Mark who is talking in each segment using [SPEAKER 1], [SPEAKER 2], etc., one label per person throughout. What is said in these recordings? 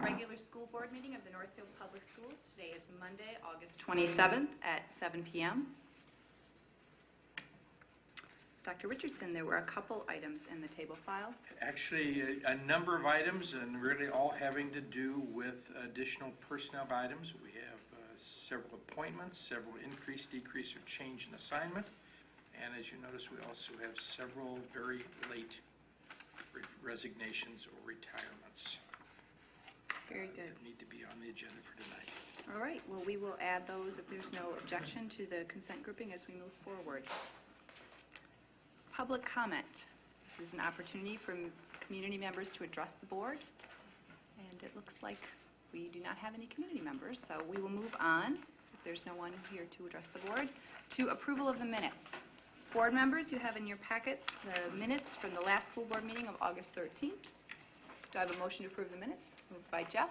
[SPEAKER 1] Regular school board meeting of the Northfield Public Schools. Today is Monday, August 27th at 7 p.m. Dr. Richardson, there were a couple items in the table file.
[SPEAKER 2] Actually, a number of items, and really all having to do with additional personnel items. We have several appointments, several increase, decrease, or change in assignment. And as you notice, we also have several very late resignations or retirements.
[SPEAKER 1] Very good.
[SPEAKER 2] That need to be on the agenda for tonight.
[SPEAKER 1] All right. Well, we will add those if there's no objection to the consent grouping as we move forward. Public comment. This is an opportunity for community members to address the board. And it looks like we do not have any community members, so we will move on, if there's no one here to address the board, to approval of the minutes. Board members, you have in your packet the minutes from the last school board meeting of August 13th. Do I have a motion to approve the minutes? Moved by Jeff.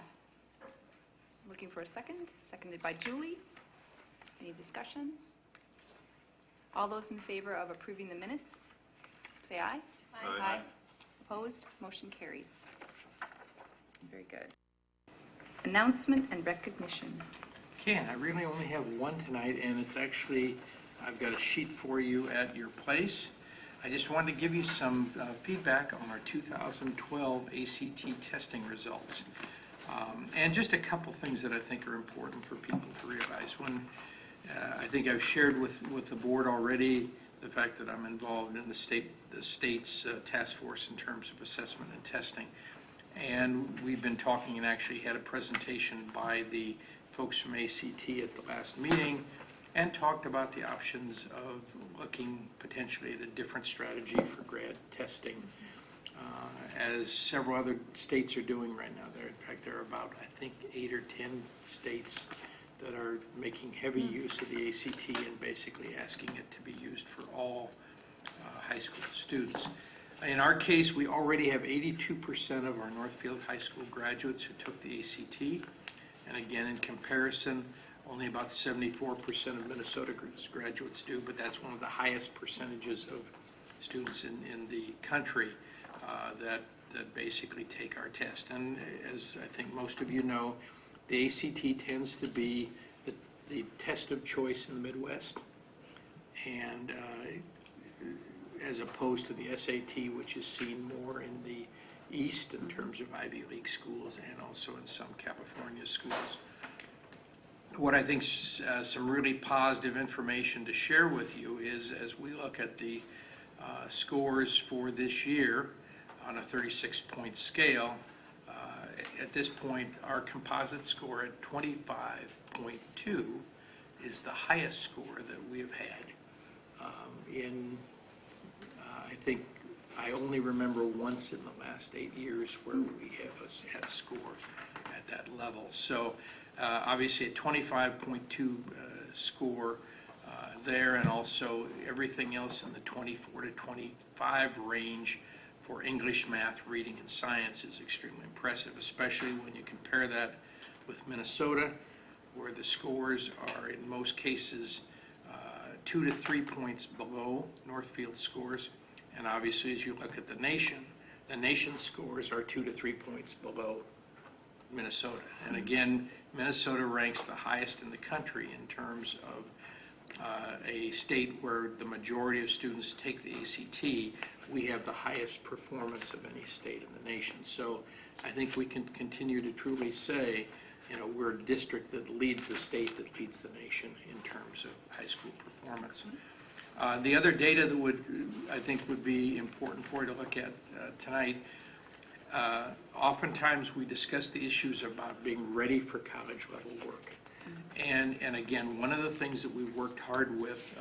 [SPEAKER 1] Looking for a second. Seconded by Julie. Any discussion? All those in favor of approving the minutes, say aye.
[SPEAKER 3] Aye.
[SPEAKER 1] Aye. Opposed? Motion carries. Very good. Announcement and recognition.
[SPEAKER 2] Okay, I really only have one tonight, and it's actually, I've got a sheet for you at your place. I just wanted to give you some feedback on our 2012 ACT testing results. And just a couple things that I think are important for people to realize. When I think I've shared with the board already the fact that I'm involved in the state's task force in terms of assessment and testing. And we've been talking and actually had a presentation by the folks from ACT at the last meeting and talked about the options of looking potentially at a different strategy for grad testing, as several other states are doing right now. In fact, there are about, I think, 8 or 10 states that are making heavy use of the ACT and basically asking it to be used for all high school students. In our case, we already have 82% of our Northfield High School graduates who took the ACT. And again, in comparison, only about 74% of Minnesota graduates do, but that's one of the highest percentages of students in the country that basically take our test. And as I think most of you know, the ACT tends to be the test of choice in the Midwest, and as opposed to the SAT, which is seen more in the East in terms of Ivy League schools and also in some California schools. What I think some really positive information to share with you is, as we look at the scores for this year on a 36-point scale, at this point, our composite score at 25.2 is the highest score that we have had. I think I only remember once in the last 8 years where we have had a score at that level. So obviously a 25.2 score there, and also everything else in the 24 to 25 range for English, math, reading, and science is extremely impressive, especially when you compare that with Minnesota, where the scores are in most cases 2 to 3 points below Northfield scores. And obviously, as you look at the nation's scores are 2 to 3 points below Minnesota. And again, Minnesota ranks the highest in the country in terms of a state where the majority of students take the ACT. We have the highest performance of any state in the nation. So I think we can continue to truly say, we're a district that leads the state, that leads the nation in terms of high school performance. The other data that I think would be important for you to look at tonight, oftentimes we discuss the issues about being ready for college level work. And again, one of the things that we've worked hard with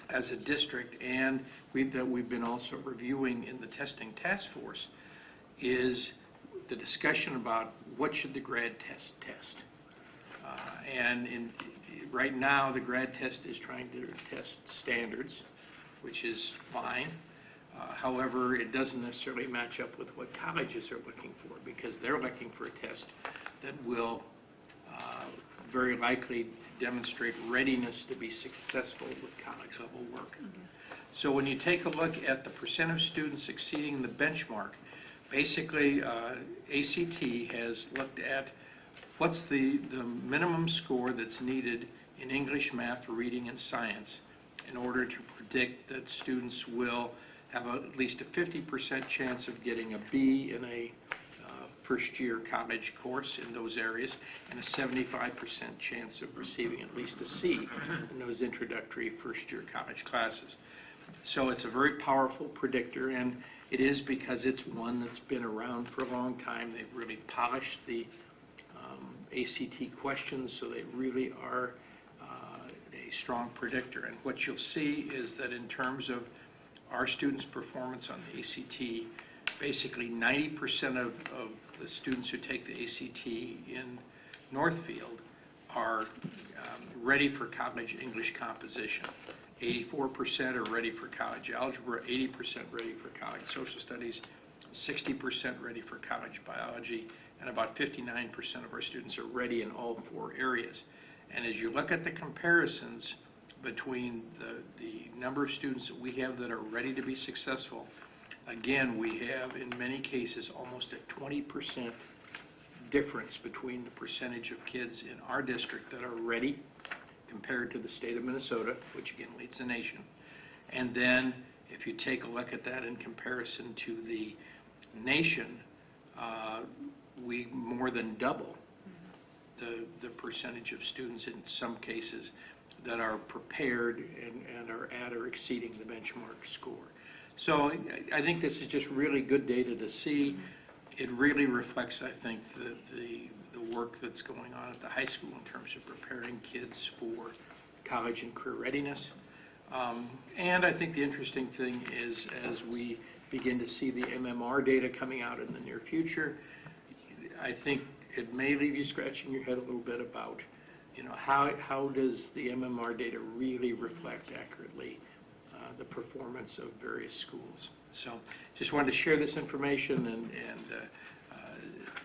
[SPEAKER 2] as a district, and that we've been also reviewing in the testing task force, is the discussion about what should the grad test test. Right now, the grad test is trying to test standards, which is fine. However, it doesn't necessarily match up with what colleges are looking for, because they're looking for a test that will very likely demonstrate readiness to be successful with college level work. So when you take a look at the percent of students exceeding the benchmark Basically, ACT has looked at what's the minimum score that's needed in English, math, reading, and science in order to predict that students will have at least a 50% chance of getting a B in a first-year college course in those areas, and a 75% chance of receiving at least a C in those introductory first-year college classes. So it's a very powerful predictor, and it is because it's one that's been around for a long time. They've really polished the ACT questions, so they really are a strong predictor. And what you'll see is that in terms of our students' performance on the ACT, basically 90% of the students who take the ACT in Northfield are ready for college English composition. 84% are ready for college algebra, 80% ready for college social studies, 60% ready for college biology, and about 59% of our students are ready in all 4 areas. And as you look at the comparisons between the number of students that we have that are ready to be successful, again, we have in many cases almost a 20% difference between the percentage of kids in our district that are ready compared to the state of Minnesota, which again leads the nation. And then if you take a look at that in comparison to the nation, we more than double the percentage of students in some cases that are prepared and are at or exceeding the benchmark score. So I think this is just really good data to see. It really reflects, I think, the work that's going on at the high school in terms of preparing kids for college and career readiness. And I think the interesting thing is as we begin to see the MMR data coming out in the near future, I think it may leave you scratching your head a little bit about, how does the MMR data really reflect accurately the performance of various schools. So just wanted to share this information and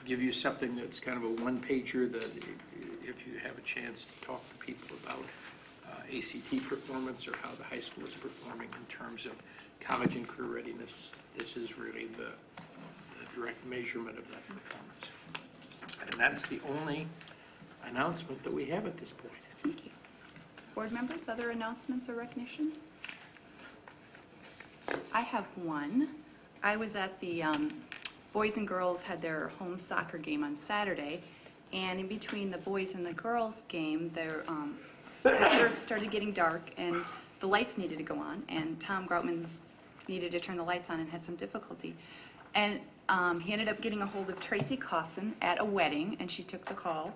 [SPEAKER 2] give you something that's kind of a one-pager that if you have a chance to talk to people about ACT performance or how the high school is performing in terms of college and career readiness, this is really the direct measurement of that performance. And that's the only announcement that we have at this point.
[SPEAKER 1] Thank you. Board members, other announcements or recognition? I have one. I was at the boys and girls had their home soccer game on Saturday, and in between the boys and the girls game, their picture started getting dark and the lights needed to go on, and Tom Groutman needed to turn the lights on and had some difficulty. And he ended up getting a hold of Tracy Clausen at a wedding, and she took the call,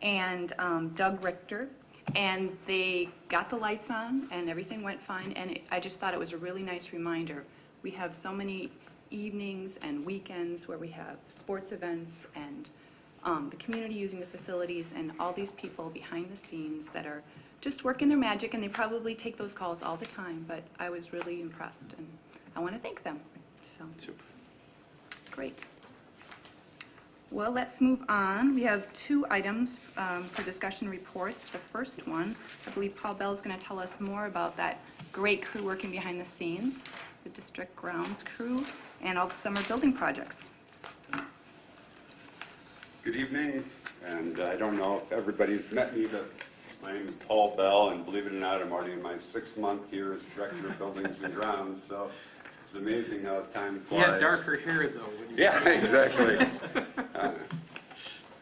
[SPEAKER 1] and Doug Richter, and they got the lights on and everything went fine. And I just thought it was a really nice reminder. We have so many evenings and weekends where we have sports events and the community using the facilities and all these people behind the scenes that are just working their magic, and they probably take those calls all the time, but I was really impressed and I want to thank them. So
[SPEAKER 2] Super.
[SPEAKER 1] Great. Well, let's move on. We have 2 items for discussion reports. The first one, I believe Paul Bell is going to tell us more about that great crew working behind the scenes, the district grounds crew, and all the summer building projects.
[SPEAKER 3] Good evening, and I don't know if everybody's met me, but my name is Paul Bell, and believe it or not, I'm already in my 6th month here as Director of Buildings and Grounds, so it's amazing how time flies.
[SPEAKER 2] He had darker hair, though.
[SPEAKER 3] Yeah, exactly.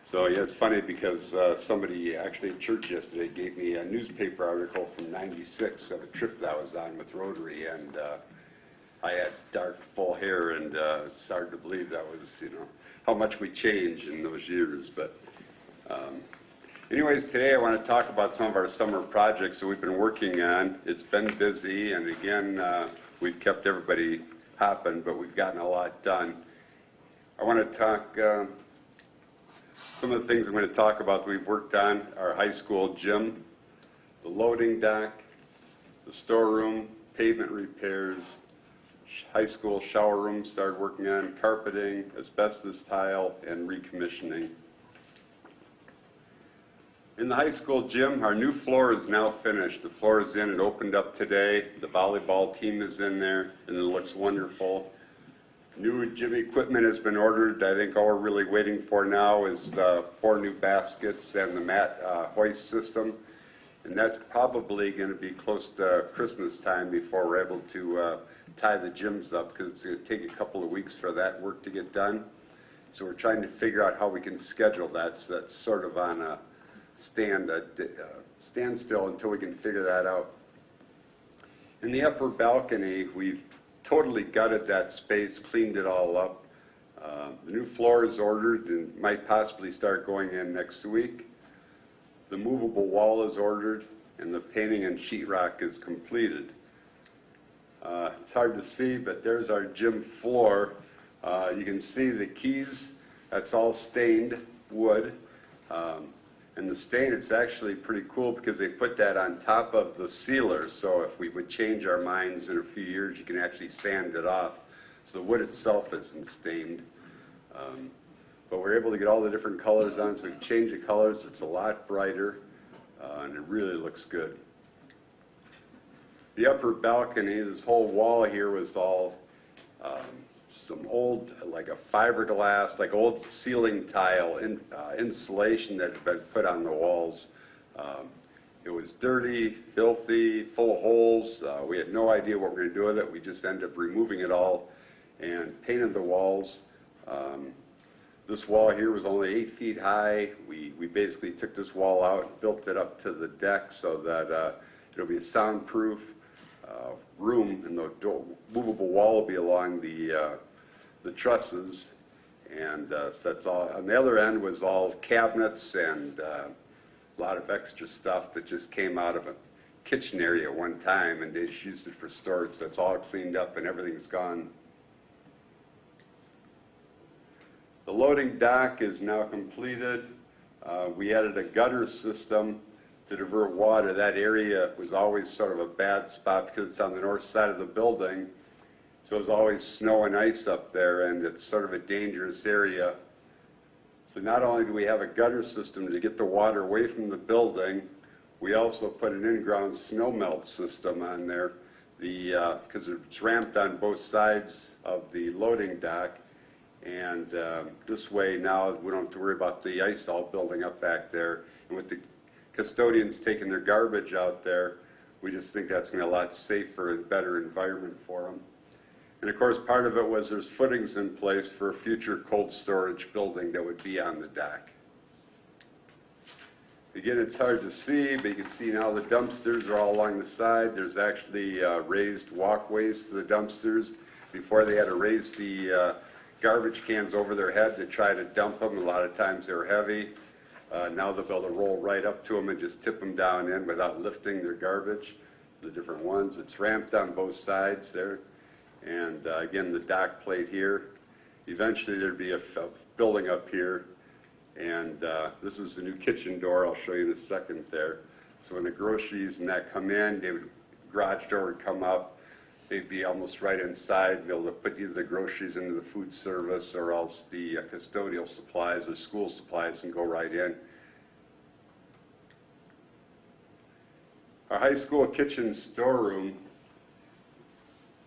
[SPEAKER 3] So yeah, it's funny because somebody actually at church yesterday gave me a newspaper article from '96 of a trip that I was on with Rotary, and I had dark, full hair, and it's hard to believe that was, how much we changed in those years. But anyways, today I want to talk about some of our summer projects that we've been working on. It's been busy, and again, we've kept everybody hopping, but we've gotten a lot done. I want to talk, some of the things I'm going to talk about that we've worked on: our high school gym, the loading dock, the storeroom, pavement repairs, high school shower room, started working on carpeting, asbestos tile, and recommissioning. In the high school gym, our new floor is now finished. The floor is in, it opened up today. The volleyball team is in there, and it looks wonderful. New gym equipment has been ordered. I think all we're really waiting for now is the 4 new baskets and the mat hoist system. And that's probably going to be close to Christmas time before we're able to tie the gyms up, because it's going to take a couple of weeks for that work to get done. So we're trying to figure out how we can schedule that. So that's sort of on a standstill until we can figure that out. In the upper balcony, we've totally gutted that space, cleaned it all up. The new floor is ordered and might possibly start going in next week. The movable wall is ordered, and the painting and sheetrock is completed. It's hard to see, but there's our gym floor. You can see the keys, that's all stained wood. And the stain, it's actually pretty cool because they put that on top of the sealer. So if we would change our minds in a few years, you can actually sand it off. So the wood itself isn't stained. But we're able to get all the different colors on, so we can change the colors. It's a lot brighter, and it really looks good. The upper balcony, this whole wall here was all some old, like a fiberglass, like old ceiling tile insulation that had been put on the walls. It was dirty, filthy, full of holes. We had no idea what we were going to do with it. We just ended up removing it all and painted the walls. This wall here was only 8 feet high. We basically took this wall out and built it up to the deck so that it'll be a soundproof room, and the movable wall will be along the trusses, and so that's all. On the other end was all cabinets and a lot of extra stuff that just came out of a kitchen area at one time, and they just used it for storage. So it's all cleaned up and everything's gone. The loading dock is now completed. We added a gutter system to divert water. That area was always sort of a bad spot because it's on the north side of the building. So there's always snow and ice up there, and it's sort of a dangerous area. So not only do we have a gutter system to get the water away from the building, we also put an in-ground snow melt system on there because it's ramped on both sides of the loading dock. And this way now we don't have to worry about the ice all building up back there. And with the custodians taking their garbage out there, we just think that's going to be a lot safer and better environment for them. And of course, part of it was there's footings in place for a future cold storage building that would be on the dock. Again, it's hard to see, but you can see now the dumpsters are all along the side. There's actually raised walkways to the dumpsters. Before they had to raise the garbage cans over their head to try to dump them. A lot of times they were heavy. Now they'll be able to roll right up to them and just tip them down in without lifting their garbage, the different ones. It's ramped on both sides there. And again, the dock plate here. Eventually there'd be a building up here. And this is the new kitchen door. I'll show you in a second there. So when the groceries and that come in, garage door would come up. They'd be almost right inside, be able to put either the groceries into the food service or else the custodial supplies or school supplies and go right in. Our high school kitchen storeroom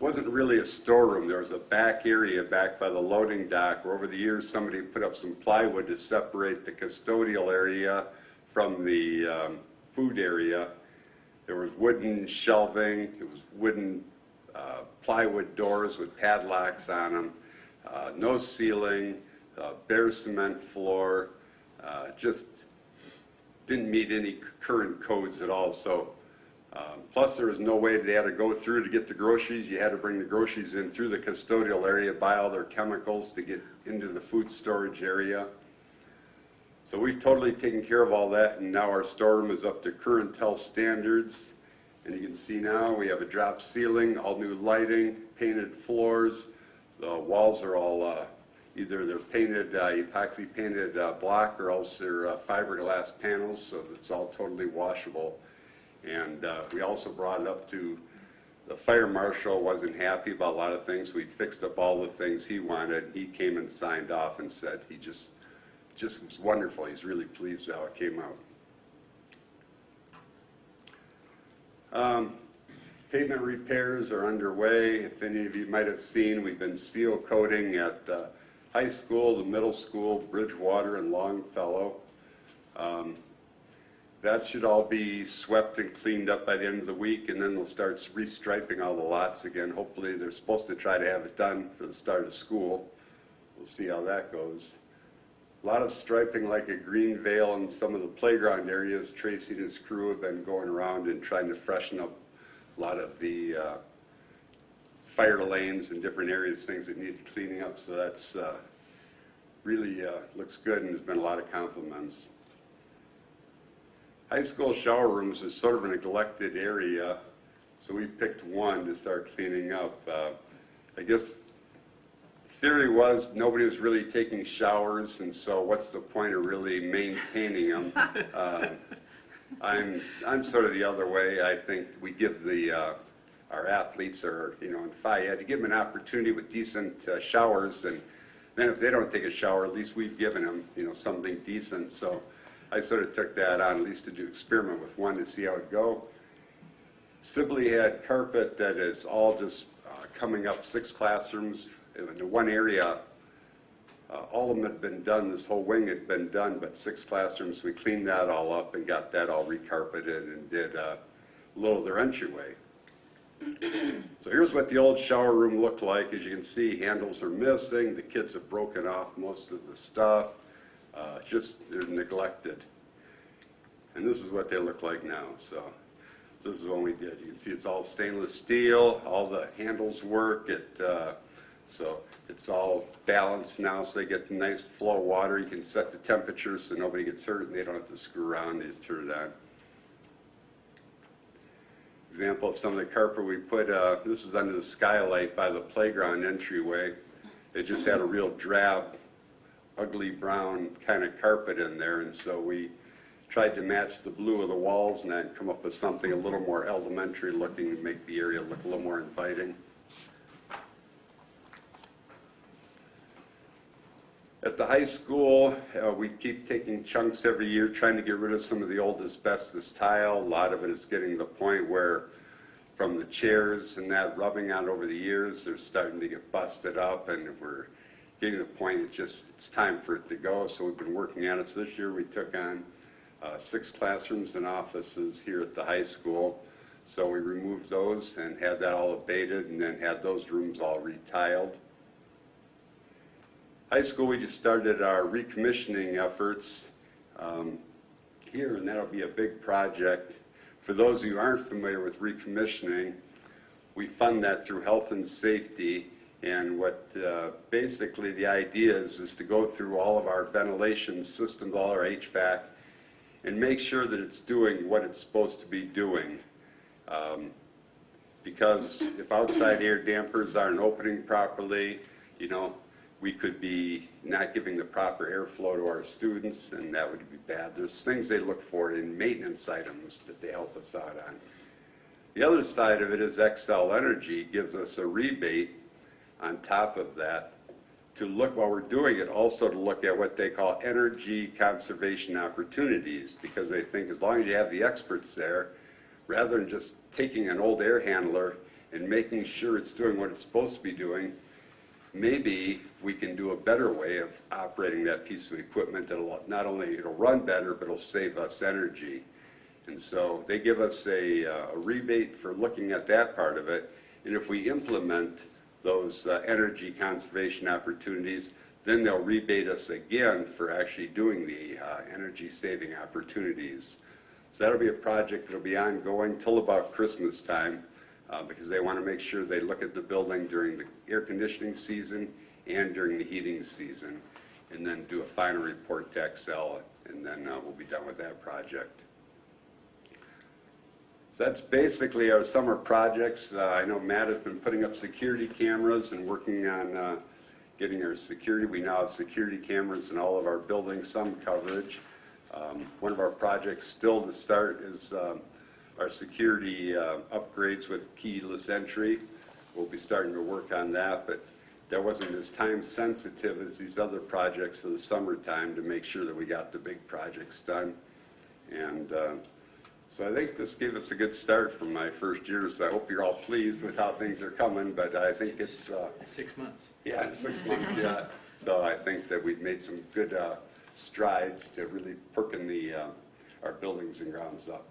[SPEAKER 3] wasn't really a storeroom. There was a back area back by the loading dock where over the years somebody put up some plywood to separate the custodial area from the food area. There was wooden shelving, there was wooden plywood doors with padlocks on them, no ceiling, bare cement floor, just didn't meet any current codes at all. So, plus there was no way they had to go through to get the groceries. You had to bring the groceries in through the custodial area, buy all their chemicals to get into the food storage area. So we've totally taken care of all that, and now our storeroom is up to current health standards. And you can see now we have a drop ceiling, all new lighting, painted floors. The walls are all either they're painted, epoxy painted block, or else they're fiberglass panels, so it's all totally washable. And we also brought it up to the fire marshal. Wasn't happy about a lot of things. We fixed up all the things he wanted. He came and signed off and said he just was wonderful. He's really pleased with how it came out. Pavement repairs are underway. If any of you might have seen, we've been seal coating at high school, the middle school, Bridgewater, and Longfellow. That should all be swept and cleaned up by the end of the week, and then they'll start restriping all the lots again. Hopefully, they're supposed to try to have it done for the start of school. We'll see how that goes. A lot of striping like a green veil in some of the playground areas. Tracy and his crew have been going around and trying to freshen up a lot of the fire lanes and different areas, things that need cleaning up. So that's really looks good, and there's been a lot of compliments. High school shower rooms is sort of a neglected area, so we picked one to start cleaning up. I guess theory was nobody was really taking showers, and so what's the point of really maintaining them? I'm sort of the other way. I think we give our athletes, or in Phi Ed, to give them an opportunity with decent showers, and then if they don't take a shower, at least we've given them something decent. So I sort of took that on, at least to do experiment with one to see how it go. Sibley had carpet that is all just coming up 6 classrooms. In the one area, all of them had been done, this whole wing had been done, but 6 classrooms, we cleaned that all up and got that all recarpeted and did a little of their entryway. So here's what the old shower room looked like. As you can see, handles are missing, the kids have broken off most of the stuff. Just they're neglected. And this is what they look like now. So this is what we did. You can see it's all stainless steel, all the handles work. So it's all balanced now, so they get the nice flow of water. You can set the temperature so nobody gets hurt and they don't have to screw around. They just turn it on. Example of some of the carpet we put, this is under the skylight by the playground entryway. It just had a real drab, ugly brown kind of carpet in there, and so we tried to match the blue of the walls and then come up with something a little more elementary looking to make the area look a little more inviting. At the high school, we keep taking chunks every year, trying to get rid of some of the old asbestos tile. A lot of it is getting to the point where, from the chairs and that rubbing on over the years, they're starting to get busted up, and we're getting to the point it's time for it to go. So we've been working on it. So this year we took on 6 classrooms and offices here at the high school. So we removed those and had that all abated, and then had those rooms all retiled. High school, we just started our recommissioning efforts here, and that'll be a big project. For those who aren't familiar with recommissioning, we fund that through health and safety, and what basically the idea is to go through all of our ventilation systems, all our HVAC, and make sure that it's doing what it's supposed to be doing. Because if outside air dampers aren't opening properly, we could be not giving the proper airflow to our students, and that would be bad. There's things they look for in maintenance items that they help us out on. The other side of it is Xcel Energy gives us a rebate on top of that to look, while we're doing it, also to look at what they call energy conservation opportunities, because they think as long as you have the experts there, rather than just taking an old air handler and making sure it's doing what it's supposed to be doing, maybe we can do a better way of operating that piece of equipment that'll not only it'll run better, but it'll save us energy. And so they give us a rebate for looking at that part of it. And if we implement those energy conservation opportunities, then they'll rebate us again for actually doing the energy saving opportunities. So that'll be a project that'll be ongoing till about Christmas time. Because they want to make sure they look at the building during the air conditioning season and during the heating season, and then do a final report to Xcel, and then we'll be done with that project. So that's basically our summer projects. I know Matt has been putting up security cameras and working on getting our security. We now have security cameras in all of our buildings, some coverage. One of our projects still to start is our security upgrades with keyless entry. We'll be starting to work on that, but that wasn't as time sensitive as these other projects for the summertime to make sure that we got the big projects done. And So I think this gave us a good start from my first year, so I hope you're all pleased with how things are coming, but I think it's...
[SPEAKER 2] 6 months.
[SPEAKER 3] Yeah, in 6 months, yeah. So I think that we've made some good strides to really perking our buildings and grounds up.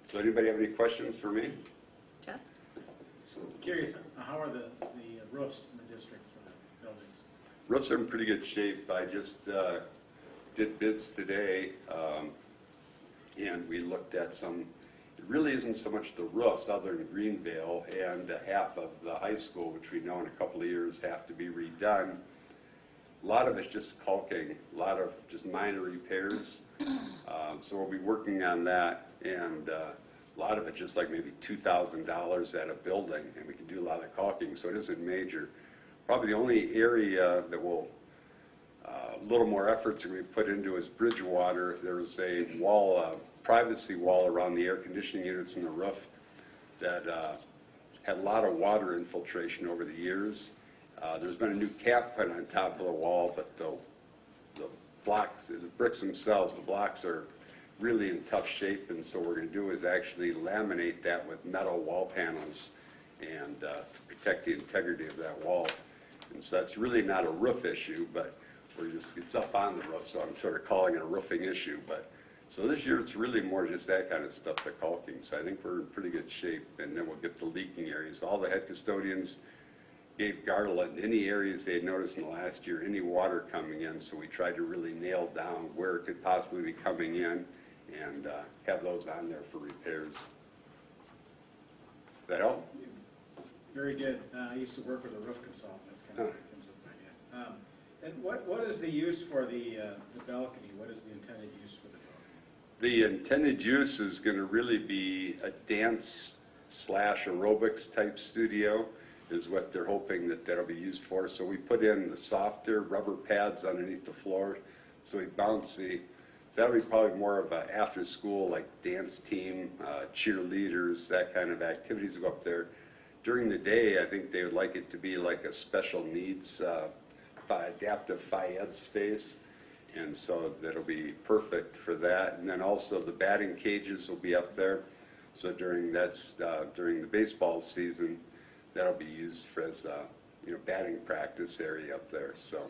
[SPEAKER 3] So anybody have any questions for me?
[SPEAKER 1] Jeff?
[SPEAKER 4] So curious, how are the roofs in the district for the buildings?
[SPEAKER 3] Roofs are in pretty good shape. I just did bids today, and we looked at some, it really isn't so much the roofs other than Greenvale and half of the high school, which we know in a couple of years have to be redone. A lot of it's just caulking, a lot of just minor repairs. So we'll be working on that, and a lot of it just like maybe $2,000 at a building, and we can do a lot of caulking, so it isn't major. Probably the only area that will a little more efforts are going to be put into is Bridgewater. There's a wall, privacy wall around the air conditioning units in the roof that had a lot of water infiltration over the years. There's been a new cap put on top of the wall, but the blocks, the bricks themselves, the blocks are really in tough shape, and so what we're going to do is actually laminate that with metal wall panels and to protect the integrity of that wall. And so that's really not a roof issue, but it's up on the roof, so I'm sort of calling it a roofing issue. But so this year it's really more just that kind of stuff, the caulking. So I think we're in pretty good shape, and then we'll get the leaking areas. All the head custodians gave Garland any areas they had noticed in the last year, any water coming in, so we tried to really nail down where it could possibly be coming in and have those on there for repairs. Does that help?
[SPEAKER 4] Very good. I used to work with a roof consultant. That's kind of what comes up my head. And what is the use for the balcony? What is the intended use for the balcony?
[SPEAKER 3] The intended use is going to really be a dance / aerobics type studio is what they're hoping that'll be used for. So we put in the softer rubber pads underneath the floor so we bouncy. So that'll be probably more of an after school like dance team, cheerleaders, that kind of activities go up there. During the day, I think they would like it to be like a special needs adaptive Phi-Ed space, and so that'll be perfect for that. And then also the batting cages will be up there. So during the baseball season, that'll be used for as batting practice area up there. So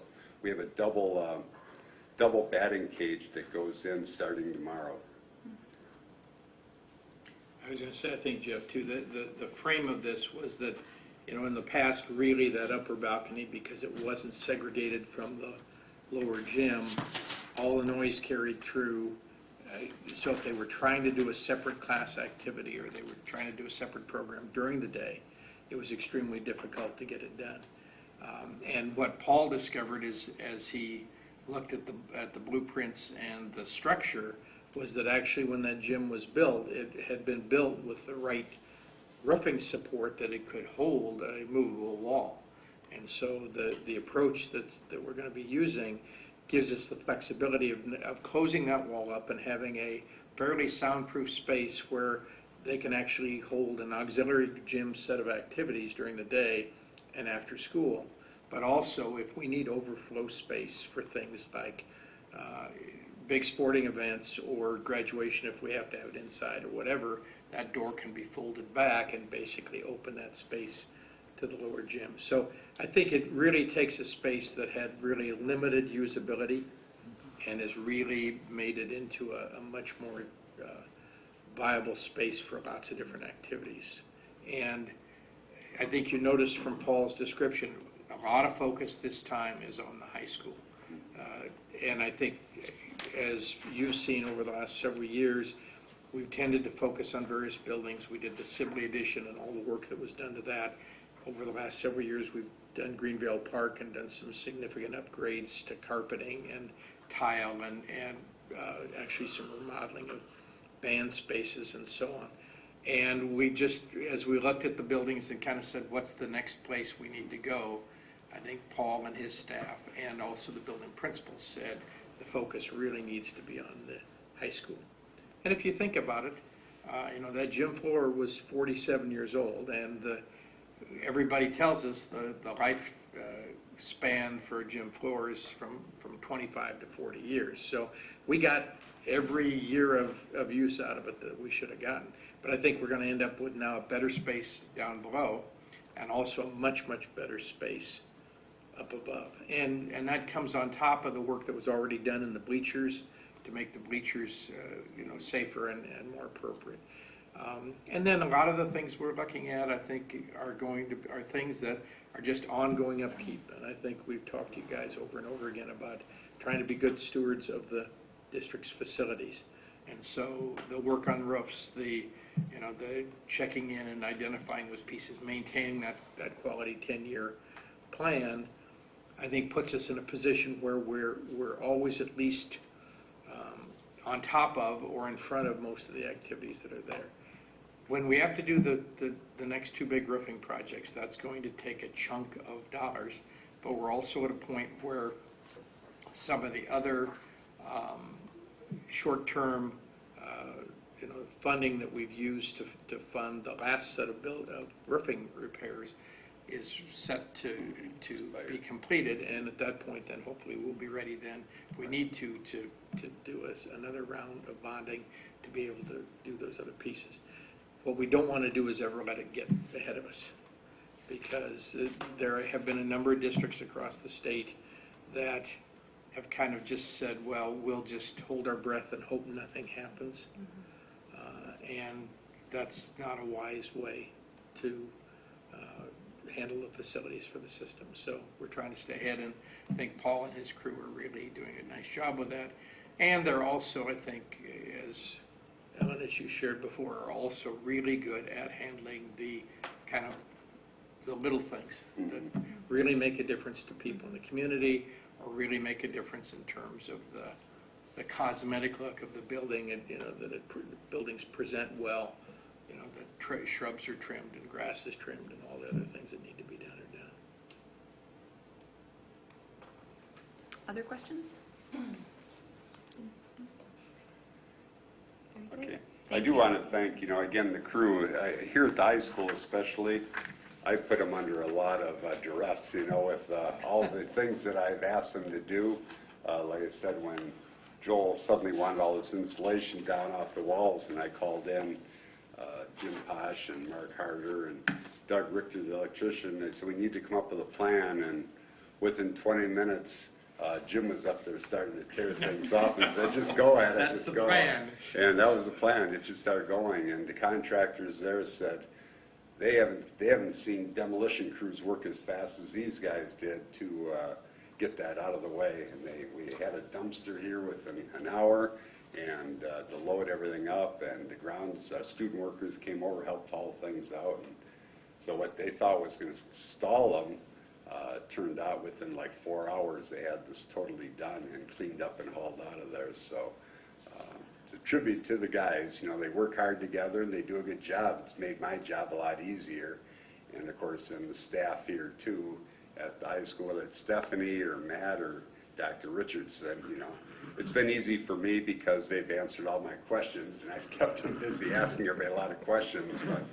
[SPEAKER 3] we have a double batting cage that goes in starting tomorrow.
[SPEAKER 2] I was going to say, I think, Jeff, too, the frame of this was that, in the past, really that upper balcony, because it wasn't segregated from the lower gym, all the noise carried through. So if they were trying to do a separate class activity or they were trying to do a separate program during the day, it was extremely difficult to get it done. And what Paul discovered is, as he looked at the blueprints and the structure, was that actually when that gym was built, it had been built with the right roofing support that it could hold a movable wall. And so the approach that we're going to be using gives us the flexibility of closing that wall up and having a fairly soundproof space where they can actually hold an auxiliary gym set of activities during the day and after school. But also, if we need overflow space for things like big sporting events or graduation, if we have to have it inside or whatever, that door can be folded back and basically open that space to the lower gym. So I think it really takes a space that had really limited usability and has really made it into a much more viable space for lots of different activities. And I think you noticed from Paul's description, a lot of focus this time is on the high school. And I think, as you've seen over the last several years, we've tended to focus on various buildings. We did the Sibley addition and all the work that was done to that. Over the last several years, we've done Greenvale Park and done some significant upgrades to carpeting and tile and actually some remodeling of band spaces and so on. And we just, as we looked at the buildings and kind of said, what's the next place we need to go, I think Paul and his staff and also the building principals said the focus really needs to be on the high school. And if you think about it, that gym floor was 47 years old, and everybody tells us the life span for gym floors from 25 to 40 years. So we got every year of use out of it that we should have gotten. But I think we're going to end up with now a better space down below and also a much, much better space up above. And that comes on top of the work that was already done in the bleachers to make the bleachers safer and more appropriate. And then a lot of the things we're looking at, I think, are things that are just ongoing upkeep. And I think we've talked to you guys over and over again about trying to be good stewards of the district's facilities. And so the work on roofs, the checking in and identifying those pieces, maintaining that quality 10-year plan, I think puts us in a position where we're always at least on top of or in front of most of the activities that are there. When we have to do the next two big roofing projects, that's going to take a chunk of dollars, but we're also at a point where some of the other short-term funding that we've used to fund the last set of roofing repairs is set to be completed, and at that point then hopefully we'll be ready then, if we need to do another round of bonding to be able to do those other pieces. What we don't want to do is ever let it get ahead of us, because there have been a number of districts across the state that have kind of just said, well, we'll just hold our breath and hope nothing happens. And that's not a wise way to handle the facilities for the system. So we're trying to stay ahead, and I think Paul and his crew are really doing a nice job with that. And they're also, I think, as Ellen, as you shared before, are also really good at handling the kind of the little things that really make a difference to people in the community, or really make a difference in terms of the cosmetic look of the building, and that the buildings present well. The shrubs are trimmed and grass is trimmed, and all the other things that need to be done are done.
[SPEAKER 1] Other questions?
[SPEAKER 3] Okay. I do want to thank, again, the crew. Here at the high school especially, I put them under a lot of duress, with all the things that I've asked them to do. Like I said, when Joel suddenly wanted all this insulation down off the walls, and I called in Jim Posh and Mark Harder and Doug Richter, the electrician, and so we need to come up with a plan, and within 20 minutes, Jim was up there starting to tear things off and said, just go at it.
[SPEAKER 2] That's
[SPEAKER 3] just
[SPEAKER 2] the
[SPEAKER 3] go.
[SPEAKER 2] plan.
[SPEAKER 3] And that was the plan. It just started going, and the contractors there said they haven't seen demolition crews work as fast as these guys did to get that out of the way. And we had a dumpster here within an hour, and to load everything up, and the grounds student workers came over, helped haul things out. And so what they thought was going to stall them turned out within like 4 hours they had this totally done and cleaned up and hauled out of there. So it's a tribute to the guys. They work hard together and they do a good job. It's made my job a lot easier. And of course, then the staff here too at the high school, whether it's Stephanie or Matt or Dr. Richardson, it's been easy for me because they've answered all my questions, and I've kept them busy asking everybody a lot of questions. But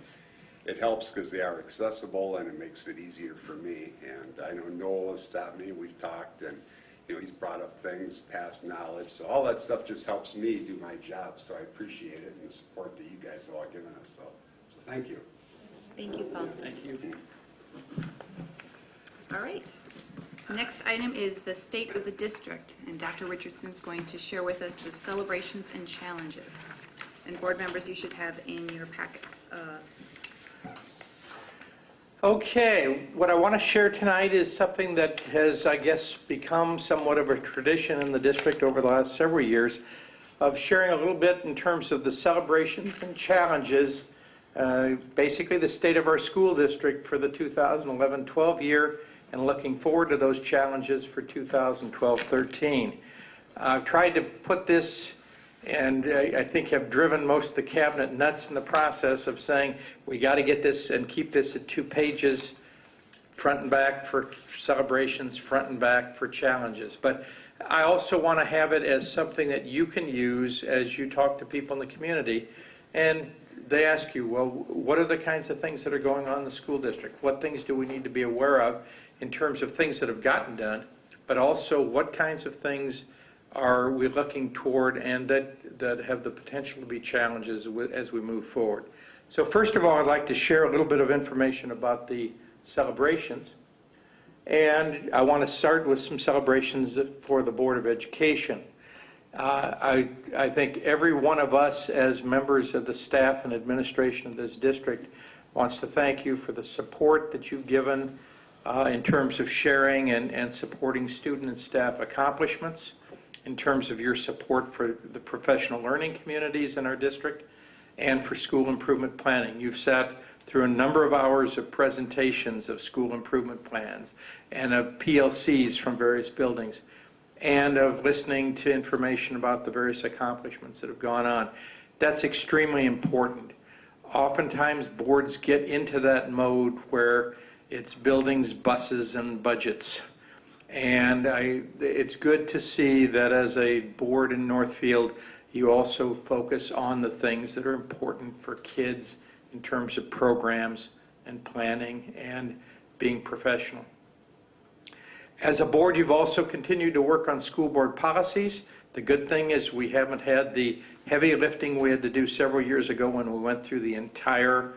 [SPEAKER 3] it helps because they are accessible, and it makes it easier for me. And I know Noel has stopped me. We've talked, and he's brought up things, past knowledge. So all that stuff just helps me do my job. So I appreciate it and the support that you guys have all given us. So thank you.
[SPEAKER 1] Thank you, Paul.
[SPEAKER 2] Thank you.
[SPEAKER 1] All right. Next item is the state of the district, and Dr. Richardson's going to share with us the celebrations and challenges. And board members, you should have in your packets.
[SPEAKER 2] Okay, what I want to share tonight is something that has, I guess, become somewhat of a tradition in the district over the last several years, of sharing a little bit in terms of the celebrations and challenges, basically the state of our school district for the 2011-12 year, and looking forward to those challenges for 2012-13. I've tried to put this, and I think have driven most of the cabinet nuts in the process of saying we got to get this and keep this at 2 pages, front and back for celebrations, front and back for challenges. But I also want to have it as something that you can use as you talk to people in the community, and they ask you, well, what are the kinds of things that are going on in the school district? What things do we need to be aware of in terms of things that have gotten done, but also what kinds of things are we looking toward and that have the potential to be challenges as we move forward. So first of all, I'd like to share a little bit of information about the celebrations. And I want to start with some celebrations for the Board of Education. I think every one of us as members of the staff and administration of this district wants to thank you for the support that you've given in terms of sharing and supporting student and staff accomplishments, in terms of your support for the professional learning communities in our district, and for school improvement planning. You've sat through a number of hours of presentations of school improvement plans and of PLCs from various buildings, and of listening to information about the various accomplishments that have gone on. That's extremely important. Oftentimes boards get into that mode where it's buildings, buses, and budgets. And it's good to see that as a board in Northfield, you also focus on the things that are important for kids in terms of programs and planning and being professional. As a board, you've also continued to work on school board policies. The good thing is we haven't had the heavy lifting we had to do several years ago when we went through the entire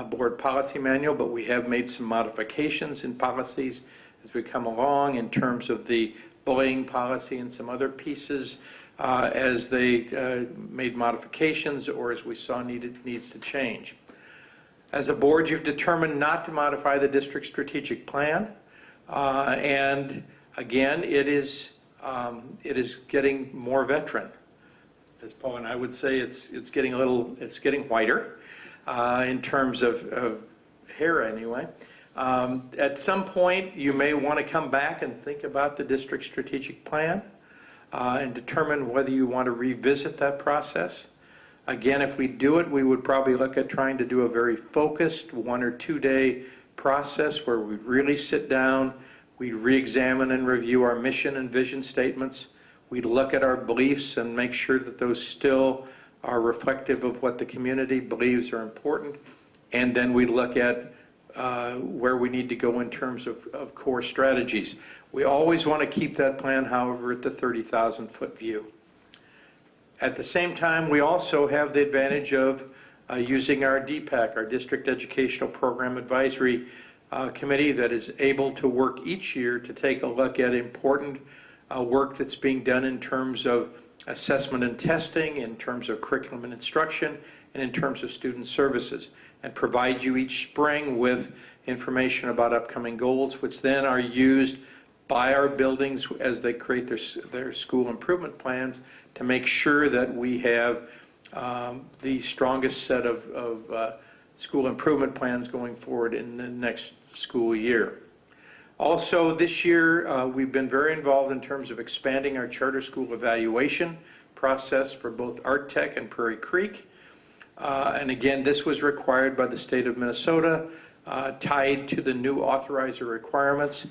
[SPEAKER 2] board policy manual, but we have made some modifications in policies as we come along in terms of the bullying policy and some other pieces as they made modifications or as we saw needs to change. As a board, you've determined not to modify the district strategic plan. And again, it is getting more veteran. As Paul and I would say, it's getting whiter in terms of hair anyway. At some point, you may want to come back and think about the district strategic plan and determine whether you want to revisit that process. Again, if we do it, we would probably look at trying to do a very focused 1 or 2 day process where we really sit down, we re-examine and review our mission and vision statements, we look at our beliefs and make sure that those still are reflective of what the community believes are important, and then we look at where we need to go in terms of core strategies. We always want to keep that plan, however, at the 30,000-foot view. At the same time, we also have the advantage of using our DPAC, our District Educational Program Advisory Committee, that is able to work each year to take a look at important work that's being done in terms of assessment and testing, in terms of curriculum and instruction, and in terms of student services, and provide you each spring with information about upcoming goals, which then are used by our buildings as they create their school improvement plans to make sure that we have the strongest set of school improvement plans going forward in the next school year. Also, this year, we've been very involved in terms of expanding our charter school evaluation process for both Art Tech and Prairie Creek. And again, this was required by the state of Minnesota, tied to the new authorizer requirements.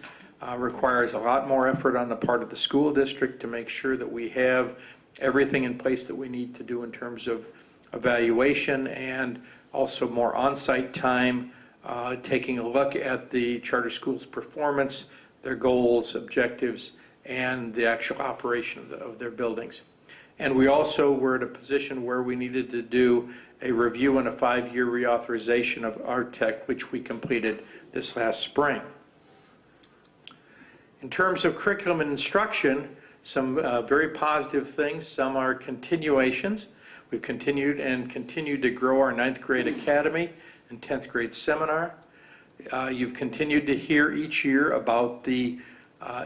[SPEAKER 2] Requires a lot more effort on the part of the school district to make sure that we have everything in place that we need to do in terms of evaluation, and also more on-site time, taking a look at the charter schools' performance, their goals, objectives, and the actual operation of their buildings. And we also were in a position where we needed to do a review and a 5-year reauthorization of Art Tech, which we completed this last spring. In terms of curriculum and instruction, some very positive things. Some are continuations. We've continued to grow our 9th grade academy and 10th grade seminar. You've continued to hear each year about the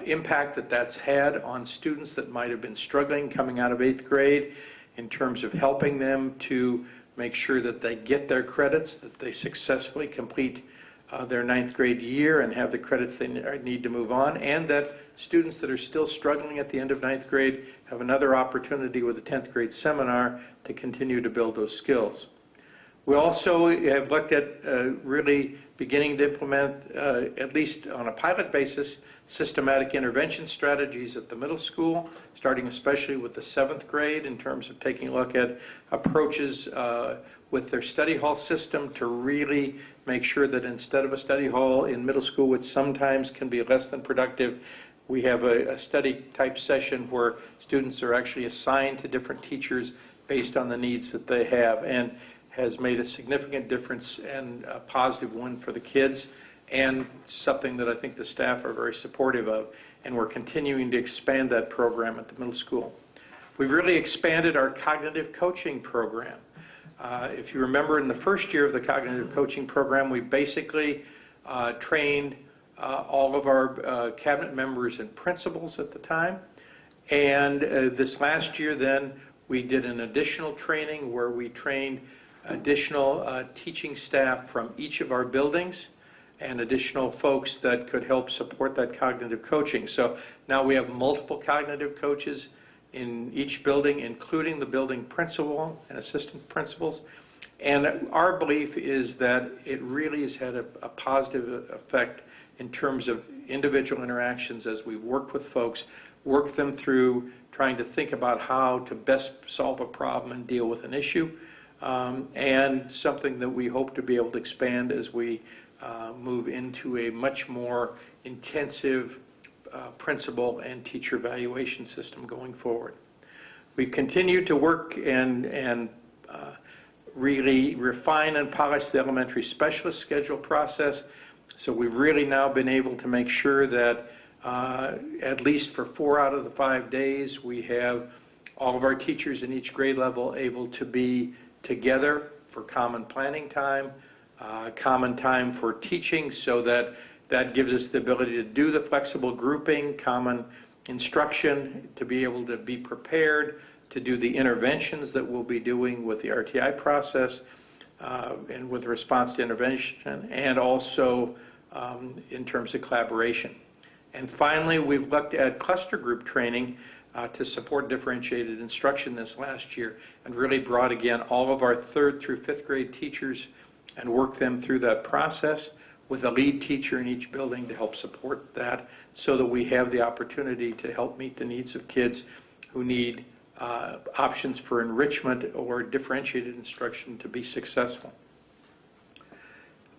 [SPEAKER 2] impact that that's had on students that might have been struggling coming out of 8th grade in terms of helping them to make sure that they get their credits, that they successfully complete their 9th grade year and have the credits they need to move on, and that students that are still struggling at the end of 9th grade have another opportunity with the 10th grade seminar to continue to build those skills. We also have looked at really beginning to implement, at least on a pilot basis, systematic intervention strategies at the middle school, starting especially with the 7th grade in terms of taking a look at approaches with their study hall system to really make sure that instead of a study hall in middle school, which sometimes can be less than productive, we have a study type session where students are actually assigned to different teachers based on the needs that they have, and has made a significant difference and a positive one for the kids, and something that I think the staff are very supportive of. And we're continuing to expand that program at the middle school. We've really expanded our cognitive coaching program. If you remember, in the first year of the cognitive coaching program, we basically trained all of our cabinet members and principals at the time. And this last year then, we did an additional training where we trained additional teaching staff from each of our buildings and additional folks that could help support that cognitive coaching. So now we have multiple cognitive coaches in each building, including the building principal and assistant principals. And our belief is that it really has had a positive effect in terms of individual interactions as we work with folks, work them through trying to think about how to best solve a problem and deal with an issue, and something that we hope to be able to expand as we move into a much more intensive principal and teacher evaluation system going forward. We continue to work and really refine and polish the elementary specialist schedule process. So we've really now been able to make sure that at least for 4 out of the 5 days, we have all of our teachers in each grade level able to be together for common planning time, common time for teaching, so that gives us the ability to do the flexible grouping, common instruction, to be able to be prepared to do the interventions that we'll be doing with the RTI process and with response to intervention, and also in terms of collaboration. And finally, we've looked at cluster group training to support differentiated instruction this last year, and really brought again all of our 3rd through 5th grade teachers and worked them through that process with a lead teacher in each building to help support that, so that we have the opportunity to help meet the needs of kids who need options for enrichment or differentiated instruction to be successful.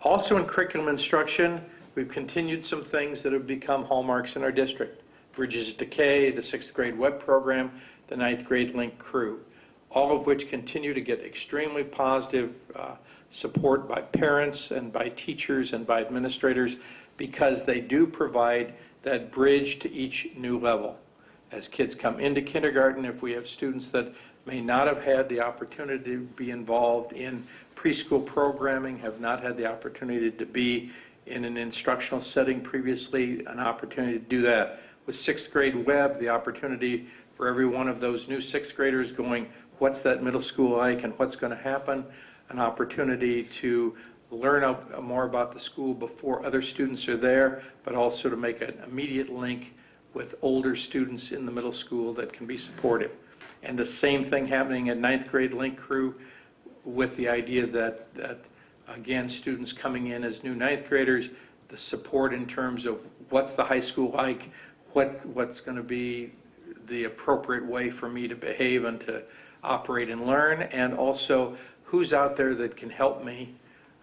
[SPEAKER 2] Also in curriculum instruction, we've continued some things that have become hallmarks in our district. Bridges to K, the 6th grade web program, the 9th grade link crew, all of which continue to get extremely positive support by parents and by teachers and by administrators, because they do provide that bridge to each new level. As kids come into kindergarten, if we have students that may not have had the opportunity to be involved in preschool programming, have not had the opportunity to be in an instructional setting previously, an opportunity to do that. With 6th grade web, the opportunity for every one of those new 6th graders going, what's that middle school like and what's going to happen? An opportunity to learn more about the school before other students are there, but also to make an immediate link with older students in the middle school that can be supportive. And the same thing happening at 9th grade link crew, with the idea that again, students coming in as new 9th graders, the support in terms of what's the high school like, what's going to be the appropriate way for me to behave and to operate and learn, and also who's out there that can help me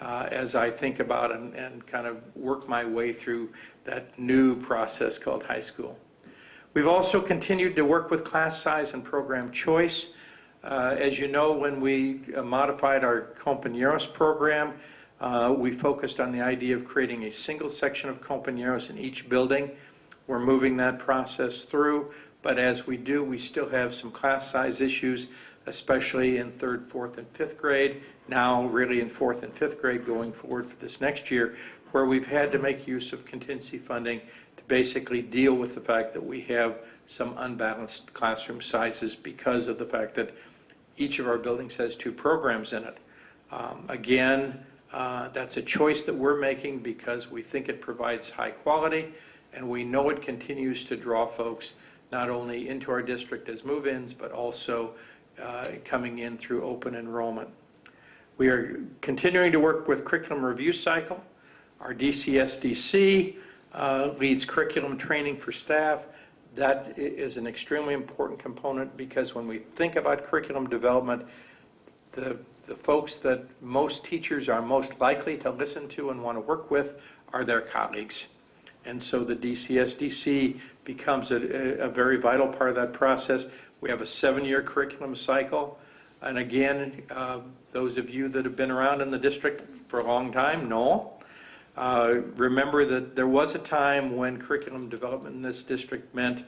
[SPEAKER 2] as I think about and kind of work my way through that new process called high school. We've also continued to work with class size and program choice. As you know, when we modified our compañeros program, we focused on the idea of creating a single section of compañeros in each building. We're moving that process through, but as we do, we still have some class size issues, especially in 3rd, 4th, and 5th grade, now really in 4th and 5th grade going forward for this next year, where we've had to make use of contingency funding to basically deal with the fact that we have some unbalanced classroom sizes because of the fact that each of our buildings has 2 programs in it. Again, that's a choice that we're making because we think it provides high quality, and we know it continues to draw folks not only into our district as move-ins, but also coming in through open enrollment. We are continuing to work with curriculum review cycle. Our DCSDC leads curriculum training for staff. That is an extremely important component, because when we think about curriculum development, the folks that most teachers are most likely to listen to and want to work with are their colleagues. And so the DCSDC becomes a very vital part of that process. We have a 7-year curriculum cycle. And again, those of you that have been around in the district for a long time know, remember that there was a time when curriculum development in this district meant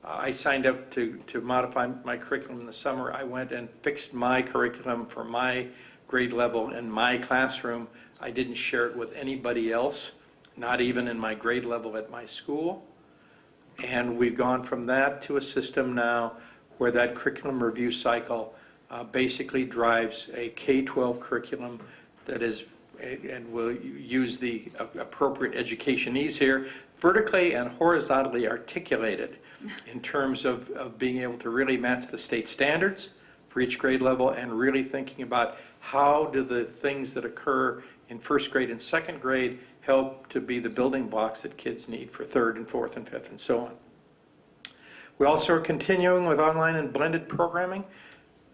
[SPEAKER 2] I signed up to modify my curriculum in the summer. I went and fixed my curriculum for my grade level in my classroom. I didn't share it with anybody else, not even in my grade level at my school. And we've gone from that to a system now where that curriculum review cycle basically drives a K-12 curriculum that is, and we'll use the appropriate education needs here, vertically and horizontally articulated in terms of being able to really match the state standards for each grade level and really thinking about how do the things that occur in first grade and second grade help to be the building blocks that kids need for third and fourth and fifth and so on. We also are continuing with online and blended programming.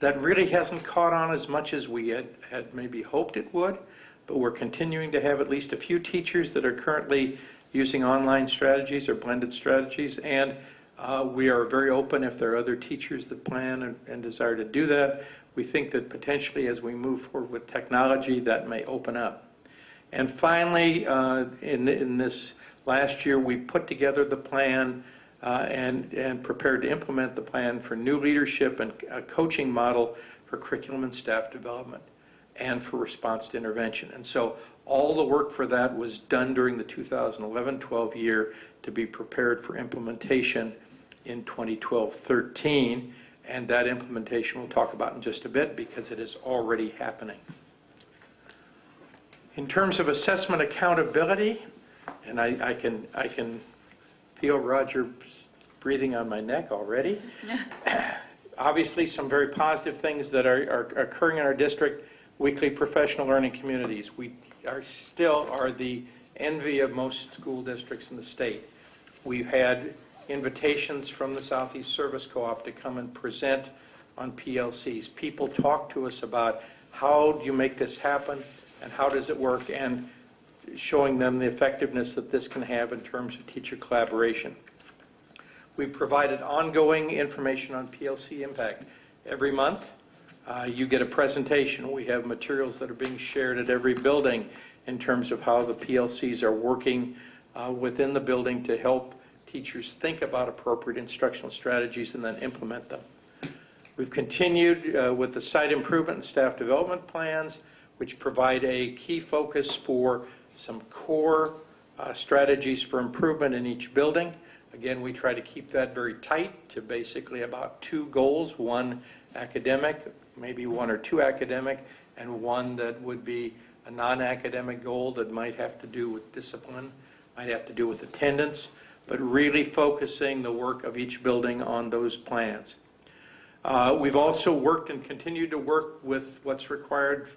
[SPEAKER 2] That really hasn't caught on as much as we had maybe hoped it would, but we're continuing to have at least a few teachers that are currently using online strategies or blended strategies, and we are very open if there are other teachers that plan and desire to do that. We think that potentially as we move forward with technology, that may open up. And finally, in this last year, we put together the plan and prepared to implement the plan for new leadership and a coaching model for curriculum and staff development and for response to intervention. And so all the work for that was done during the 2011-12 year to be prepared for implementation in 2012-13, and that implementation we'll talk about in just a bit because it is already happening. In terms of assessment accountability, and I can feel Roger breathing on my neck already. Obviously, some very positive things that are occurring in our district. Weekly professional learning communities. We still are the envy of most school districts in the state. We've had invitations from the Southeast Service Co-op to come and present on PLCs. People talk to us about how do you make this happen and how does it work, and showing them the effectiveness that this can have in terms of teacher collaboration. We've provided ongoing information on PLC impact. Every month, you get a presentation. We have materials that are being shared at every building in terms of how the PLCs are working within the building to help teachers think about appropriate instructional strategies and then implement them. We've continued with the site improvement and staff development plans, which provide a key focus for some core strategies for improvement in each building. Again, we try to keep that very tight to basically about 2 goals, one academic, maybe 1 or 2 academic, and one that would be a non-academic goal that might have to do with discipline, might have to do with attendance, but really focusing the work of each building on those plans. We've also worked and continued to work with what's required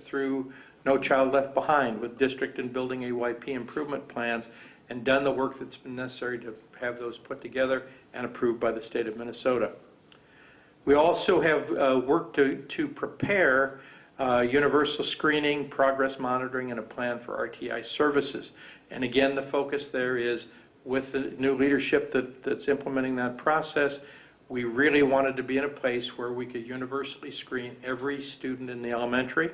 [SPEAKER 2] through No Child Left Behind with district and building AYP improvement plans, and done the work that's been necessary to have those put together and approved by the state of Minnesota. We also have worked to prepare universal screening, progress monitoring, and a plan for RTI services. And again, the focus there is with the new leadership that's implementing that process, we really wanted to be in a place where we could universally screen every student in the elementary,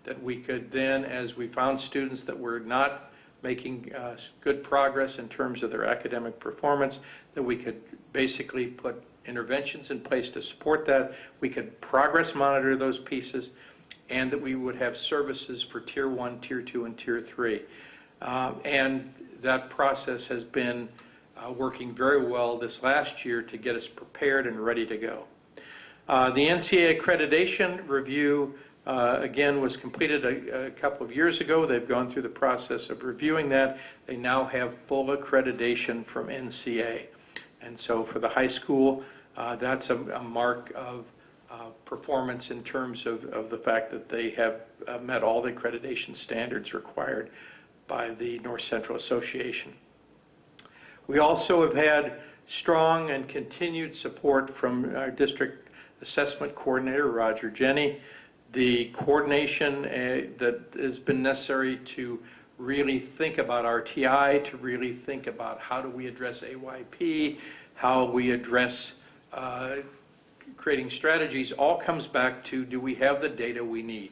[SPEAKER 2] that we could then, as we found students that were not making good progress in terms of their academic performance, that we could basically put interventions in place to support that. We could progress monitor those pieces, and that we would have services for Tier 1, Tier 2, and Tier 3. And that process has been working very well this last year to get us prepared and ready to go. The NCAA accreditation review, again, was completed a couple of years ago. They've gone through the process of reviewing that. They now have full accreditation from NCAA. And so for the high school, that's a mark of performance in terms of the fact that they have met all the accreditation standards required by the North Central Association. We also have had strong and continued support from our district assessment coordinator, Roger Jenny, the coordination that has been necessary to really think about RTI, to really think about how do we address AYP, how we address creating strategies, all comes back to, do we have the data we need?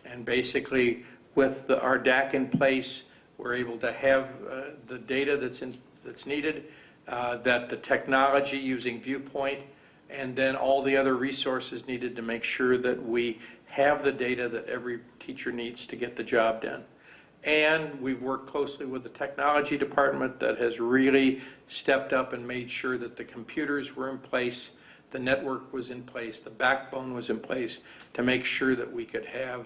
[SPEAKER 2] And basically, with our DAC in place, we're able to have the data that's needed, that the technology using Viewpoint, and then all the other resources needed to make sure that we have the data that every teacher needs to get the job done. And we've worked closely with the technology department that has really stepped up and made sure that the computers were in place, the network was in place, the backbone was in place to make sure that we could have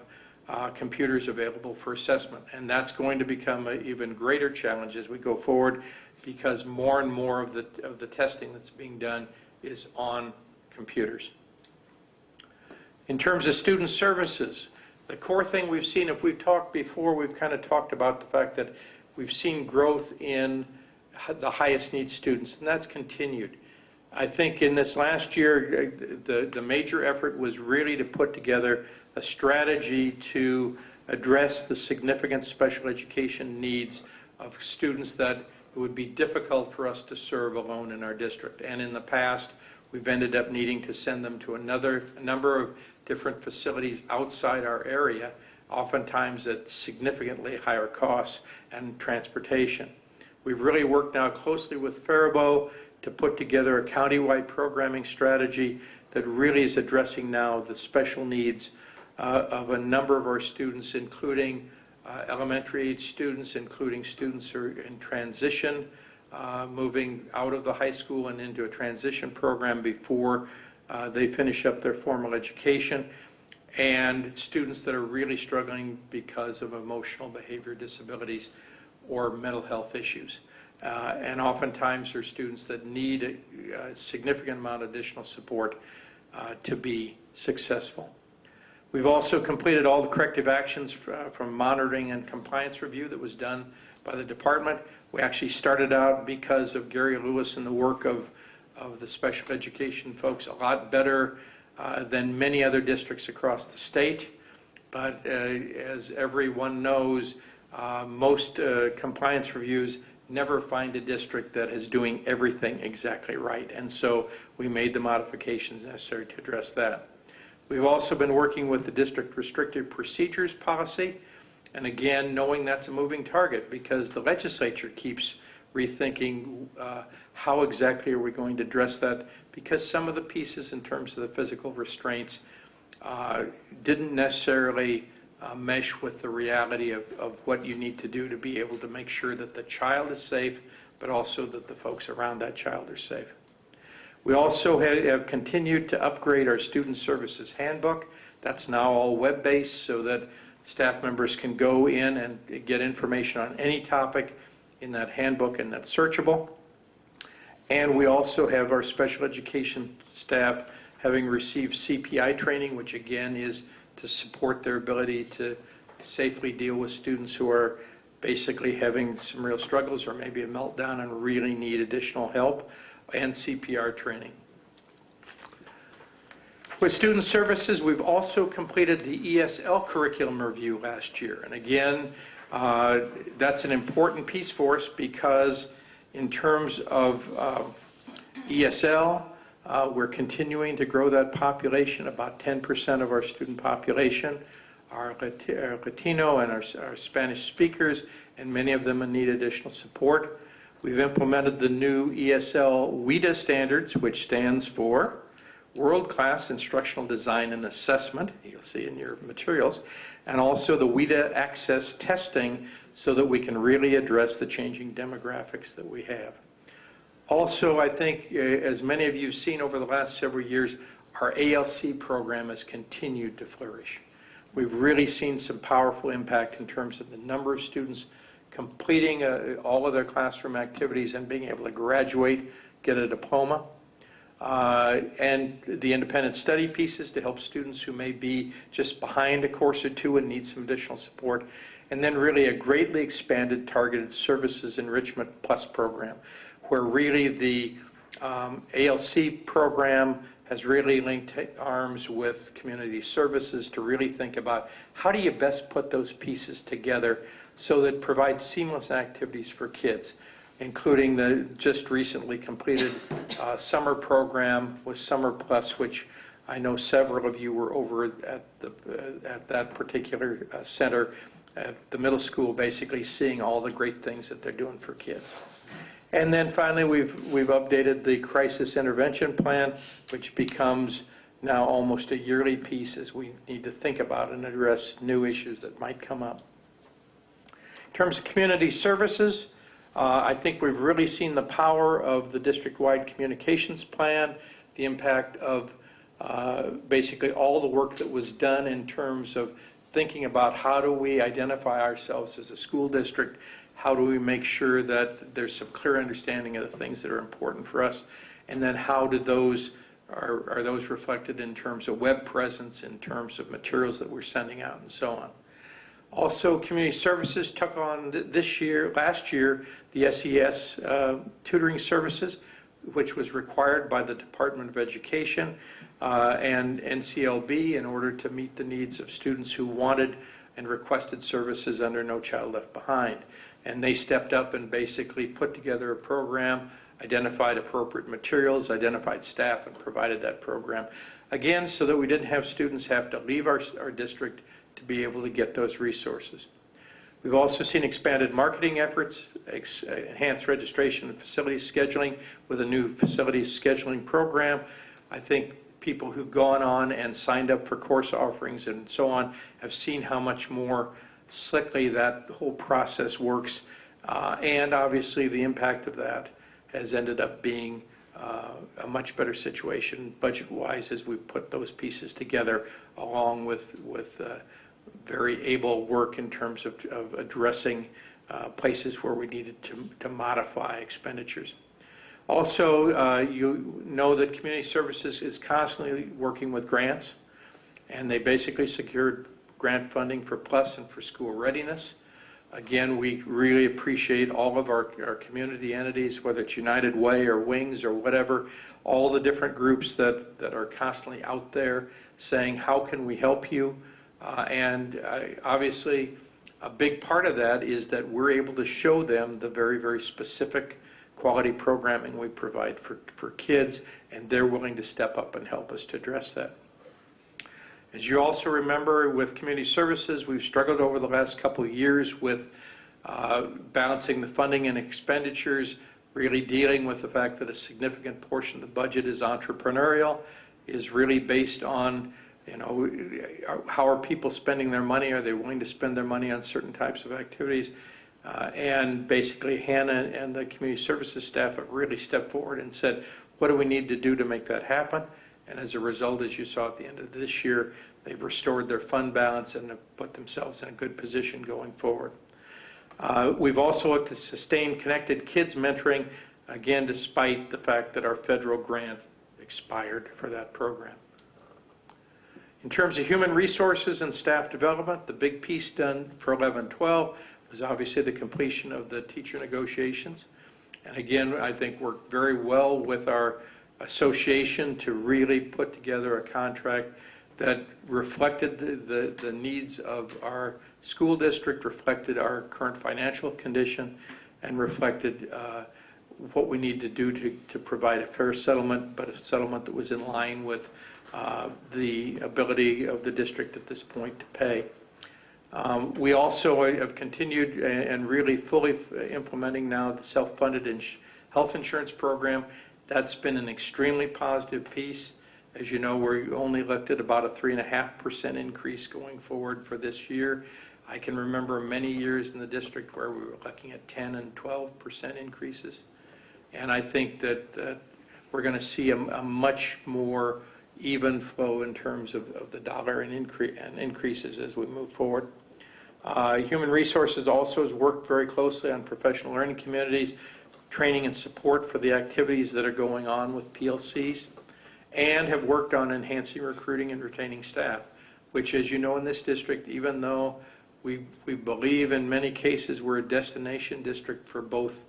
[SPEAKER 2] computers available for assessment. And that's going to become an even greater challenge as we go forward, because more and more of the testing that's being done is on computers. In terms of student services, the core thing we've seen, if we've talked before, we've kind of talked about the fact that we've seen growth in the highest need students, and that's continued. I think in this last year, the major effort was really to put together a strategy to address the significant special education needs of students that it would be difficult for us to serve alone in our district. And in the past, we've ended up needing to send them to a number of different facilities outside our area, oftentimes at significantly higher costs and transportation. We've really worked now closely with Faribault to put together a countywide programming strategy that really is addressing now the special needs of a number of our students, including elementary age students, including students who are in transition, moving out of the high school and into a transition program before they finish up their formal education, and students that are really struggling because of emotional behavior disabilities or mental health issues. And oftentimes they're students that need a significant amount of additional support to be successful. We've also completed all the corrective actions from monitoring and compliance review that was done by the department. We actually started out, because of Gary Lewis and the work of the special education folks, a lot better than many other districts across the state. But as everyone knows, most compliance reviews never find a district that is doing everything exactly right. And so we made the modifications necessary to address that. We've also been working with the district restrictive procedures policy. And again, knowing that's a moving target, because the legislature keeps rethinking how exactly are we going to address that, because some of the pieces in terms of the physical restraints didn't necessarily mesh with the reality of what you need to do to be able to make sure that the child is safe, but also that the folks around that child are safe. We also have continued to upgrade our student services handbook. That's now all web-based so that staff members can go in and get information on any topic in that handbook, and that's searchable. And we also have our special education staff having received CPI training, which again is to support their ability to safely deal with students who are basically having some real struggles or maybe a meltdown and really need additional help, and CPR training. With student services, we've also completed the ESL curriculum review last year. And again, that's an important piece for us, because in terms of ESL, we're continuing to grow that population. About 10% of our student population are Latino and are Spanish speakers, and many of them need additional support. We've implemented the new ESL WIDA standards, which stands for World-Class Instructional Design and Assessment, you'll see in your materials, and also the WIDA Access Testing, so that we can really address the changing demographics that we have. Also, I think, as many of you have seen over the last several years, our ALC program has continued to flourish. We've really seen some powerful impact in terms of the number of students completing all of their classroom activities and being able to graduate, get a diploma. And the independent study pieces to help students who may be just behind a course or two and need some additional support. And then really a greatly expanded targeted services enrichment plus program, where really the ALC program has really linked arms with community services to really think about how do you best put those pieces together so that it provides seamless activities for kids, including the just recently completed summer program with Summer Plus, which I know several of you were over at that particular center at the middle school, basically seeing all the great things that they're doing for kids. And then finally, we've updated the crisis intervention plan, which becomes now almost a yearly piece as we need to think about and address new issues that might come up. In terms of community services, I think we've really seen the power of the district-wide communications plan, the impact of basically all the work that was done in terms of thinking about how do we identify ourselves as a school district, how do we make sure that there's some clear understanding of the things that are important for us, and then how do those are those reflected in terms of web presence, in terms of materials that we're sending out, and so on. Also, community services took on last year, the SES tutoring services, which was required by the Department of Education and NCLB in order to meet the needs of students who wanted and requested services under No Child Left Behind. And they stepped up and basically put together a program, identified appropriate materials, identified staff, and provided that program. Again, so that we didn't have students have to leave our district to be able to get those resources. We've also seen expanded marketing efforts, enhanced registration and facilities scheduling with a new facilities scheduling program. I think people who've gone on and signed up for course offerings and so on have seen how much more slickly that whole process works. And obviously the impact of that has ended up being a much better situation budget-wise as we put those pieces together, along with very able work in terms of addressing places where we needed to modify expenditures. Also, you know that Community Services is constantly working with grants, and they basically secured grant funding for Plus and for school readiness. Again, we really appreciate all of our community entities, whether it's United Way or Wings or whatever, all the different groups that are constantly out there saying, how can we help you? And obviously, a big part of that is that we're able to show them the very, very specific quality programming we provide for kids, and they're willing to step up and help us to address that. As you also remember, with community services, we've struggled over the last couple of years with balancing the funding and expenditures, really dealing with the fact that a significant portion of the budget is entrepreneurial, is really based on, you know, how are people spending their money? Are they willing to spend their money on certain types of activities? And basically, Hannah and the community services staff have really stepped forward and said, what do we need to do to make that happen? And as a result, as you saw at the end of this year, they've restored their fund balance and have put themselves in a good position going forward. We've also looked to sustain Connected Kids mentoring, again, despite the fact that our federal grant expired for that program. In terms of human resources and staff development, the big piece done for 11-12 was obviously the completion of the teacher negotiations. And again, I think worked very well with our association to really put together a contract that reflected the needs of our school district, reflected our current financial condition, and reflected what we need to do to provide a fair settlement, but a settlement that was in line with the ability of the district at this point to pay. We also have continued and really fully implementing now the self-funded health insurance program. That's been an extremely positive piece. As you know, we only looked at about a 3.5% increase going forward for this year. I can remember many years in the district where we were looking at 10 and 12% increases. And I think that we're going to see a much more even flow in terms of the dollar and increases as we move forward. Human Resources also has worked very closely on professional learning communities, training and support for the activities that are going on with PLCs, and have worked on enhancing recruiting and retaining staff, which, as you know, in this district, even though we believe in many cases we're a destination district for both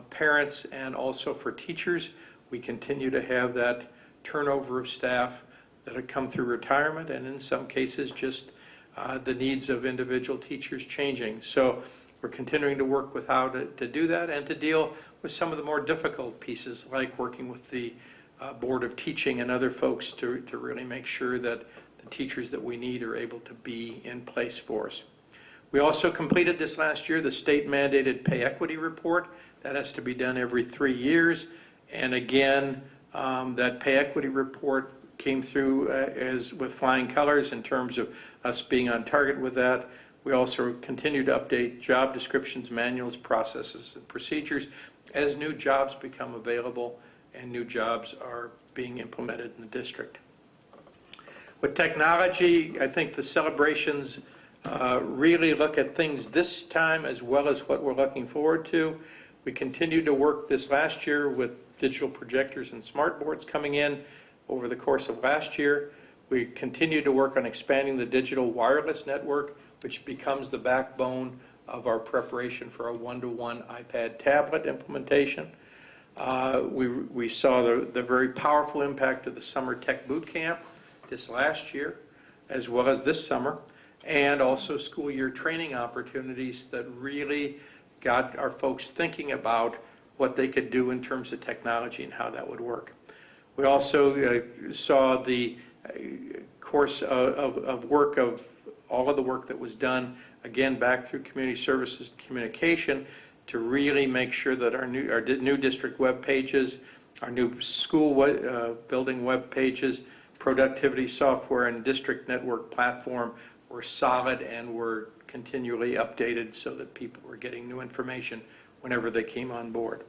[SPEAKER 2] parents and also for teachers, we continue to have that turnover of staff that have come through retirement, and in some cases just the needs of individual teachers changing. So we're continuing to work with how to do that and to deal with some of the more difficult pieces, like working with the Board of Teaching and other folks to really make sure that the teachers that we need are able to be in place for us. We also completed this last year the state mandated pay equity report. That has to be done every 3 years. And again, that pay equity report came through as with flying colors in terms of us being on target with that. We also continue to update job descriptions, manuals, processes, and procedures as new jobs become available and new jobs are being implemented in the district. With technology, I think the celebrations really look at things this time as well as what we're looking forward to. We continued to work this last year with digital projectors and smart boards coming in over the course of last year. We continued to work on expanding the digital wireless network, which becomes the backbone of our preparation for a one-to-one iPad tablet implementation. We saw the very powerful impact of the Summer Tech Boot Camp this last year, as well as this summer, and also school year training opportunities that really got our folks thinking about what they could do in terms of technology and how that would work. We also saw the course of work of all of the work that was done, again, back through community services and communication to really make sure that our new district web pages, our new school building web pages, productivity software, and district network platform were solid and were continually updated so that people were getting new information whenever they came on board.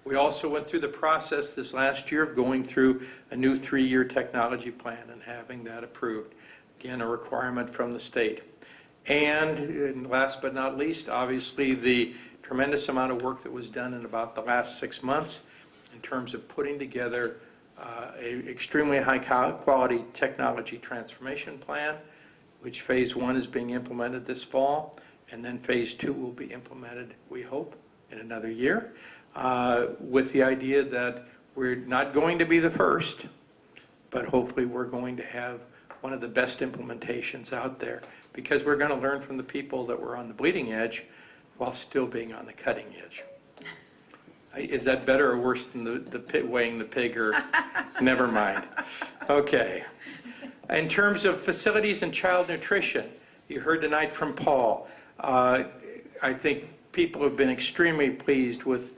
[SPEAKER 2] We also went through the process this last year of going through a new 3-year technology plan and having that approved. Again, a requirement from the state. And last but not least, obviously the tremendous amount of work that was done in about the last 6 months in terms of putting together an extremely high quality technology transformation plan, which phase 1 is being implemented this fall, and then phase 2 will be implemented, we hope, in another year, with the idea that we're not going to be the first, but hopefully we're going to have one of the best implementations out there, because we're going to learn from the people that were on the bleeding edge while still being on the cutting edge. Is that better or worse than the weighing the pig, or never mind? Okay. In terms of facilities and child nutrition, you heard tonight from Paul. I think people have been extremely pleased with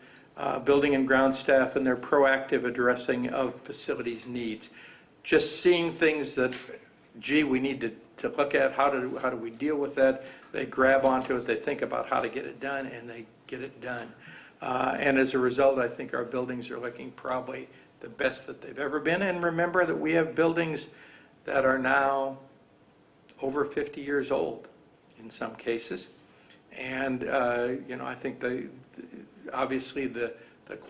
[SPEAKER 2] building and ground staff and their proactive addressing of facilities needs. Just seeing things that, gee, we need to look at, how do we deal with that? They grab onto it, they think about how to get it done, and they get it done. And as a result, I think our buildings are looking probably the best that they've ever been. And remember that we have buildings that are now over 50 years old in some cases. And, I think obviously the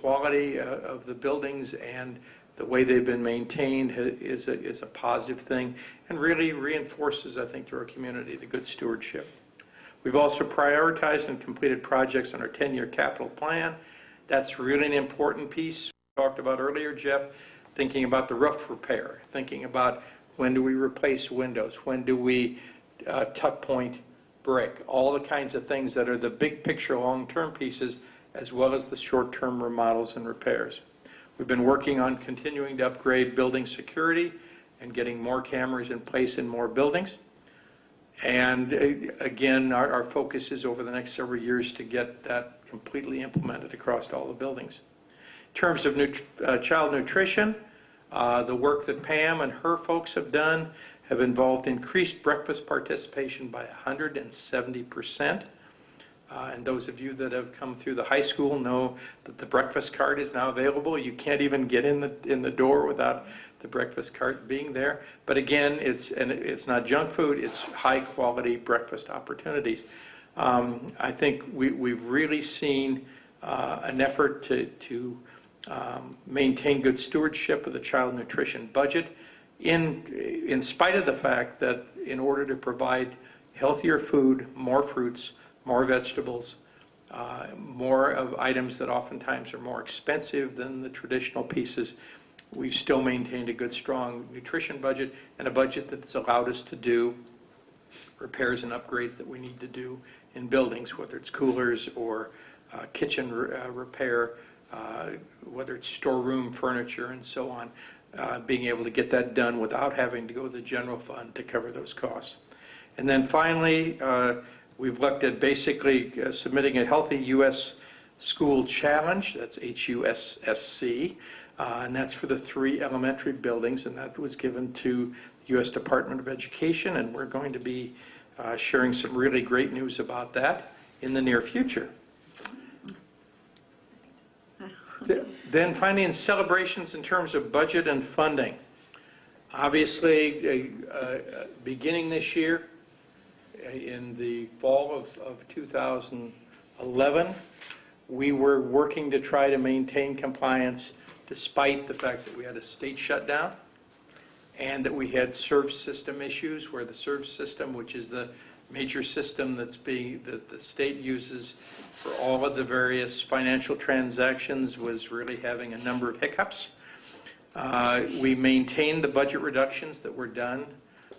[SPEAKER 2] quality of the buildings and the way they've been maintained is a positive thing, and really reinforces, I think, to our community the good stewardship. We've also prioritized and completed projects on our 10-year capital plan. That's really an important piece we talked about earlier, Jeff, thinking about the roof repair, thinking about when do we replace windows, when do we tuck point brick, all the kinds of things that are the big picture long-term pieces, as well as the short-term remodels and repairs. We've been working on continuing to upgrade building security and getting more cameras in place in more buildings. And again, our focus is over the next several years to get that completely implemented across all the buildings. In terms of child nutrition, the work that Pam and her folks have done have involved increased breakfast participation by 170%. And those of you that have come through the high school know that the breakfast cart is now available. You can't even get in the door without the breakfast cart being there. But again, it's not junk food, it's high quality breakfast opportunities. I think we've really seen an effort to maintain good stewardship of the child nutrition budget, in spite of the fact that in order to provide healthier food, more fruits, more vegetables, more of items that oftentimes are more expensive than the traditional pieces, we've still maintained a good, strong nutrition budget and a budget that's allowed us to do repairs and upgrades that we need to do in buildings, whether it's coolers or kitchen repair, whether it's storeroom furniture and so on, being able to get that done without having to go to the general fund to cover those costs. And then finally, we've looked at basically submitting a Healthy U.S. School Challenge, that's HUSSC, and that's for the 3 elementary buildings, and that was given to the U.S. Department of Education, and we're going to be sharing some really great news about that in the near future. Then finally, in celebrations in terms of budget and funding. Obviously, beginning this year, in the fall of 2011, we were working to try to maintain compliance despite the fact that we had a state shutdown and that we had serve system issues where the serve system, which is the major system that the state uses for all of the various financial transactions, was really having a number of hiccups. We maintained the budget reductions that were done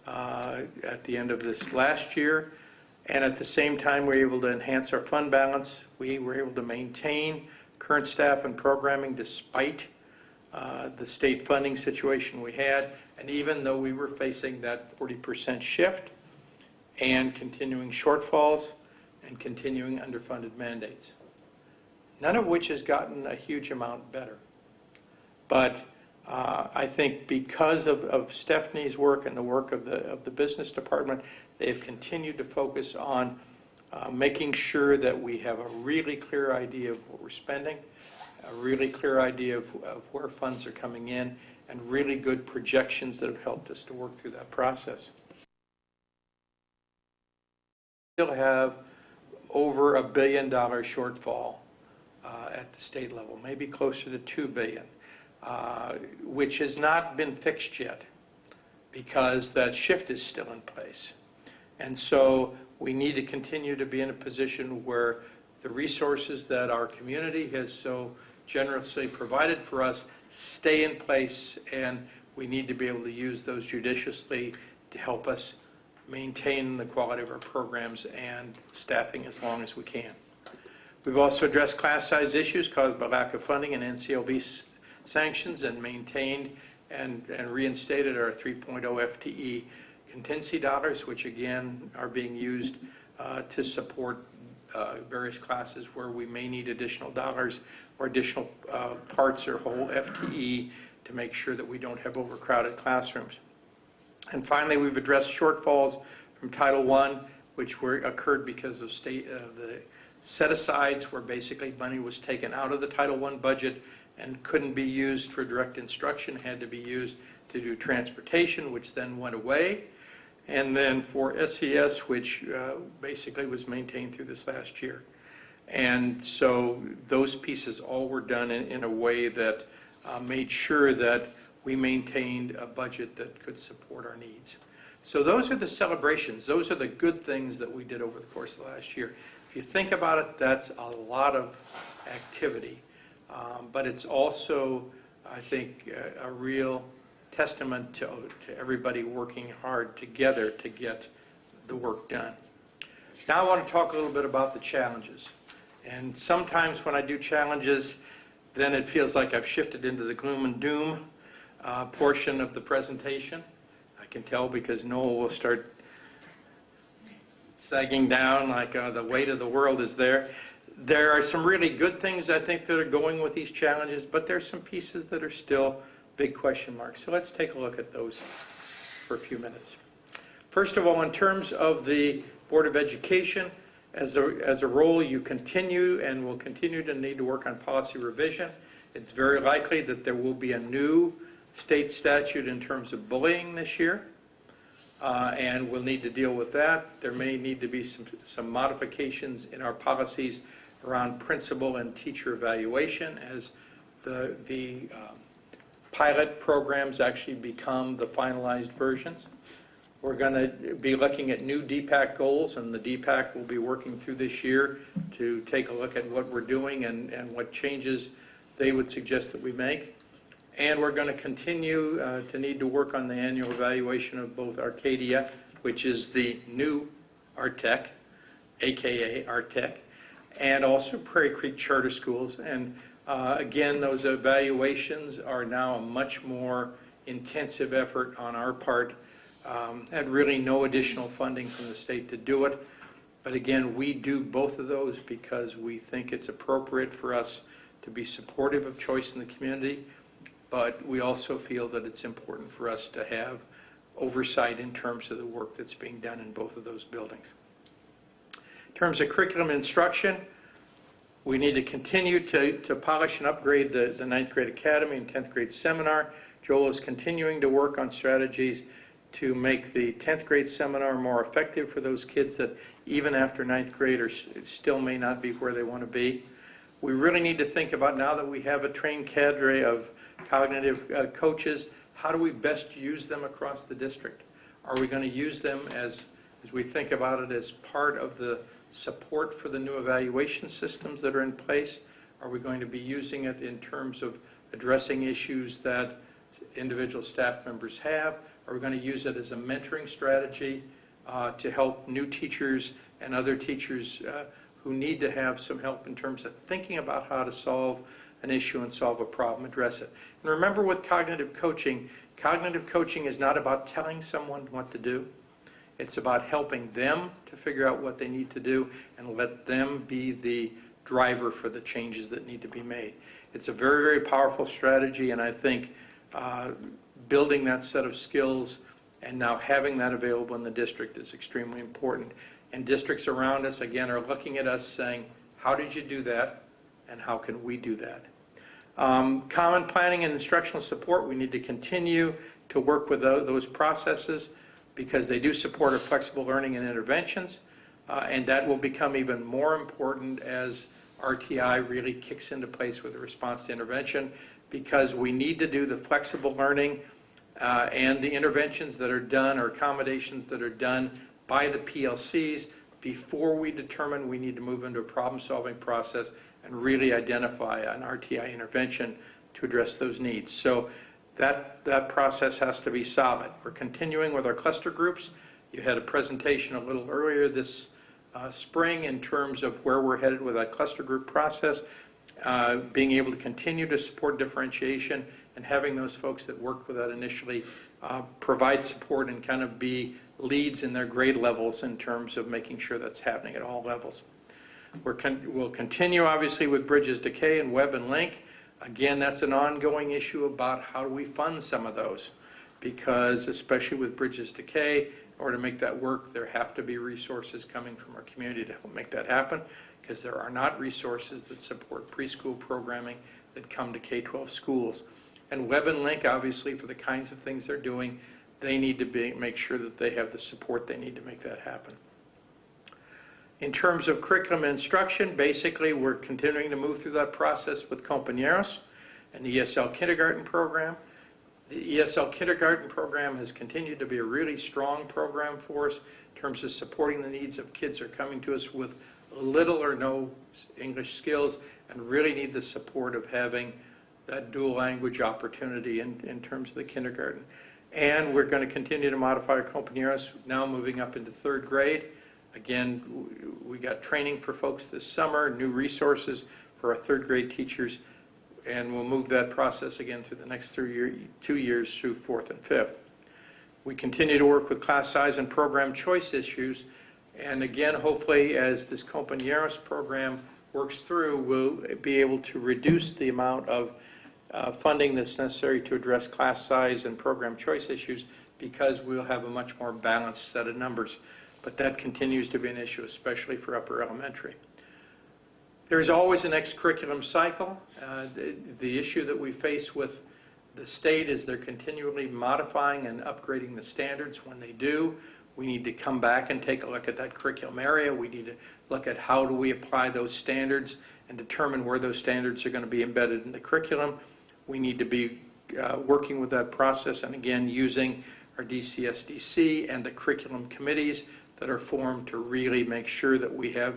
[SPEAKER 2] at the end of this last year, and at the same time we were able to enhance our fund balance. We were able to maintain current staff and programming despite the state funding situation we had, and even though we were facing that 40% shift and continuing shortfalls and continuing underfunded mandates, none of which has gotten a huge amount better. But I think because of Stephanie's work and the work of the business department, they've continued to focus on making sure that we have a really clear idea of what we're spending, a really clear idea of where funds are coming in, and really good projections that have helped us to work through that process. We still have over $1 billion shortfall at the state level, maybe closer to $2 billion. Which has not been fixed yet because that shift is still in place. And so we need to continue to be in a position where the resources that our community has so generously provided for us stay in place, and we need to be able to use those judiciously to help us maintain the quality of our programs and staffing as long as we can. We've also addressed class size issues caused by lack of funding and NCLB sanctions, and maintained and reinstated our 3.0 FTE contingency dollars, which again are being used to support various classes where we may need additional dollars or additional parts or whole FTE to make sure that we don't have overcrowded classrooms. And finally, we've addressed shortfalls from Title I, which occurred because of the set-asides, where basically money was taken out of the Title I budget and couldn't be used for direct instruction, had to be used to do transportation, which then went away. And then for SES, which basically was maintained through this last year. And so those pieces all were done in a way that made sure that we maintained a budget that could support our needs. So those are the celebrations. Those are the good things that we did over the course of the last year. If you think about it, that's a lot of activity. But it's also, I think, a real testament to everybody working hard together to get the work done. Now I want to talk a little bit about the challenges. And sometimes when I do challenges, then it feels like I've shifted into the gloom and doom portion of the presentation. I can tell because Noel will start sagging down like the weight of the world is there. There are some really good things, I think, that are going with these challenges, but there's some pieces that are still big question marks. So let's take a look at those for a few minutes. First of all, in terms of the Board of Education, as a role, you continue and will continue to need to work on policy revision. It's very likely that there will be a new state statute in terms of bullying this year, and we'll need to deal with that. There may need to be some modifications in our policies around principal and teacher evaluation as the pilot programs actually become the finalized versions. We're going to be looking at new DPAC goals, and the DPAC will be working through this year to take a look at what we're doing and what changes they would suggest that we make. And we're going to continue to need to work on the annual evaluation of both Arcadia, which is the new Artec, AKA Artec, and also Prairie Creek Charter Schools. And again, those evaluations are now a much more intensive effort on our part. Had really no additional funding from the state to do it. But again, we do both of those because we think it's appropriate for us to be supportive of choice in the community, but we also feel that it's important for us to have oversight in terms of the work that's being done in both of those buildings. In terms of curriculum and instruction, we need to continue to polish and upgrade the 9th grade academy and 10th grade seminar. Joel is continuing to work on strategies to make the 10th grade seminar more effective for those kids that even after 9th grade still may not be where they want to be. We really need to think about, now that we have a trained cadre of cognitive coaches, how do we best use them across the district? Are we going to use them as we think about it as part of the support for the new evaluation systems that are in place? Are we going to be using it in terms of addressing issues that individual staff members have? Are we going to use it as a mentoring strategy to help new teachers and other teachers who need to have some help in terms of thinking about how to solve an issue and solve a problem, address it? And remember, with cognitive coaching is not about telling someone what to do. It's about helping them to figure out what they need to do and let them be the driver for the changes that need to be made. It's a very, very powerful strategy, and I think building that set of skills and now having that available in the district is extremely important. And districts around us, again, are looking at us saying, how did you do that, and how can we do that? Common planning and instructional support, we need to continue to work with those processes because they do support our flexible learning and interventions, and that will become even more important as RTI really kicks into place with the response to intervention, because we need to do the flexible learning and the interventions that are done or accommodations that are done by the PLCs before we determine we need to move into a problem-solving process and really identify an RTI intervention to address those needs. So that process has to be solid. We're continuing with our cluster groups. You had a presentation a little earlier this spring in terms of where we're headed with that cluster group process, being able to continue to support differentiation and having those folks that worked with that initially provide support and kind of be leads in their grade levels in terms of making sure that's happening at all levels. We'll continue, obviously, with Bridges to K and Web and Link. Again, that's an ongoing issue about how do we fund some of those, because especially with Bridges to K, in order to make that work, there have to be resources coming from our community to help make that happen, because there are not resources that support preschool programming that come to K-12 schools. And Web and Link, obviously, for the kinds of things they're doing, they need to make sure that they have the support they need to make that happen. In terms of curriculum and instruction, basically we're continuing to move through that process with Compañeros and the ESL kindergarten program. The ESL kindergarten program has continued to be a really strong program for us in terms of supporting the needs of kids who are coming to us with little or no English skills and really need the support of having that dual language opportunity in terms of the kindergarten. And we're going to continue to modify our Compañeros, now moving up into 3rd grade. Again, we got training for folks this summer, new resources for our 3rd grade teachers, and we'll move that process again through the next 2 years through 4th and 5th. We continue to work with class size and program choice issues, and again, hopefully, as this Compañeros program works through, we'll be able to reduce the amount of funding that's necessary to address class size and program choice issues, because we'll have a much more balanced set of numbers. But that continues to be an issue, especially for upper elementary. There's always a next curriculum cycle. The issue that we face with the state is they're continually modifying and upgrading the standards. When they do, we need to come back and take a look at that curriculum area. We need to look at how do we apply those standards and determine where those standards are going to be embedded in the curriculum. We need to be working with that process, and again, using our DCSDC and the curriculum committees that are formed to really make sure that we have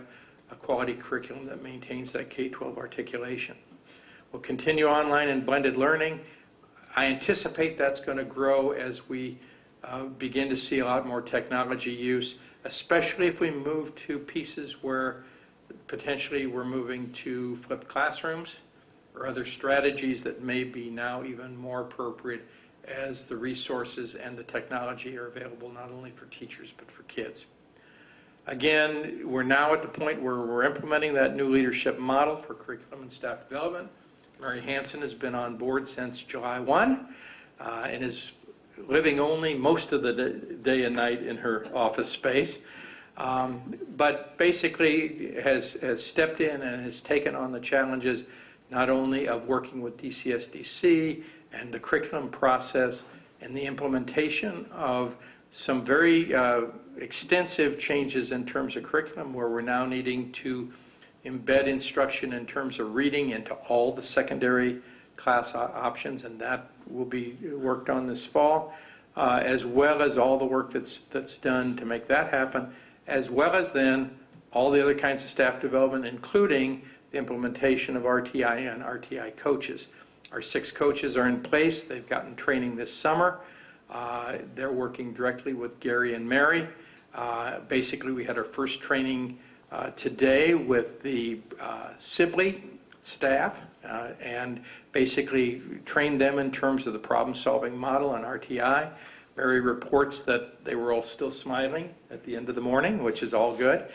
[SPEAKER 2] a quality curriculum that maintains that K-12 articulation. We'll continue online and blended learning. I anticipate that's going to grow as we begin to see a lot more technology use, especially if we move to pieces where potentially we're moving to flipped classrooms or other strategies that may be now even more appropriate as the resources and the technology are available not only for teachers but for kids. Again, we're now at the point where we're implementing that new leadership model for curriculum and staff development. Mary Hansen has been on board since July 1 and is living only most of the day and night in her office space, but basically has stepped in and has taken on the challenges not only of working with DCSDC and the curriculum process and the implementation of some very extensive changes in terms of curriculum, where we're now needing to embed instruction in terms of reading into all the secondary class options, and that will be worked on this fall, as well as all the work that's done to make that happen, as well as then all the other kinds of staff development, including the implementation of RTI and RTI coaches. Our 6 coaches are in place. They've gotten training this summer. They're working directly with Gary and Mary. Basically, we had our first training today with the Sibley staff and basically trained them in terms of the problem-solving model on RTI. Mary reports that they were all still smiling at the end of the morning, which is all good.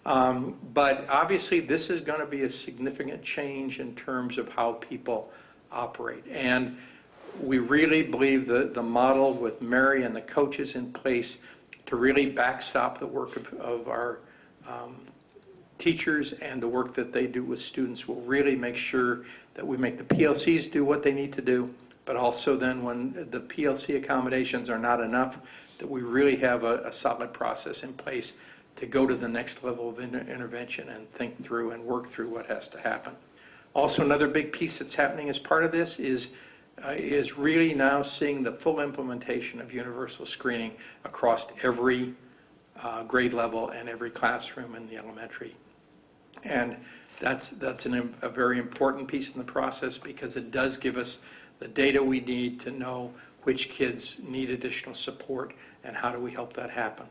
[SPEAKER 2] But obviously, this is going to be a significant change in terms of how people operate. And we really believe that the model with Mary and the coaches in place to really backstop the work of our teachers and the work that they do with students will really make sure that we make the PLCs do what they need to do, but also then when the PLC accommodations are not enough, that we really have a solid process in place to go to the next level of intervention and think through and work through what has to happen. Also, another big piece that's happening as part of this is really now seeing the full implementation of universal screening across every grade level and every classroom in the elementary. And that's a very important piece in the process, because it does give us the data we need to know which kids need additional support and how do we help that happen.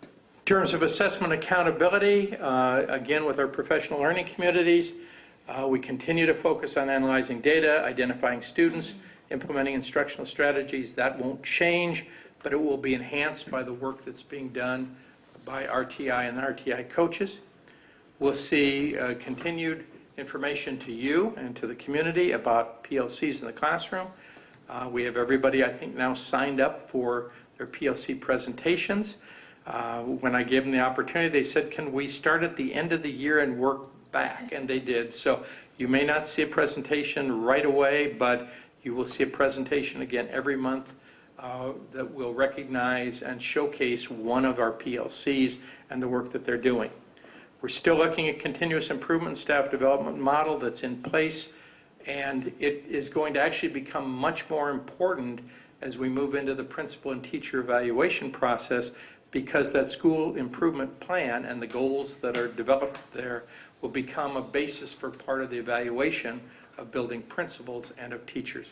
[SPEAKER 2] In terms of assessment accountability, again with our professional learning communities, we continue to focus on analyzing data, identifying students, implementing instructional strategies. That won't change, but it will be enhanced by the work that's being done by RTI and RTI coaches. We'll see continued information to you and to the community about PLCs in the classroom. We have everybody, I think, now signed up for their PLC presentations. When I gave them the opportunity, they said, can we start at the end of the year and work back? And they did. So you may not see a presentation right away, but you will see a presentation again every month that will recognize and showcase one of our PLCs and the work that they're doing. We're still looking at continuous improvement staff development model that's in place, and it is going to actually become much more important as we move into the principal and teacher evaluation process, because that school improvement plan and the goals that are developed there will become a basis for part of the evaluation of building principals and of teachers.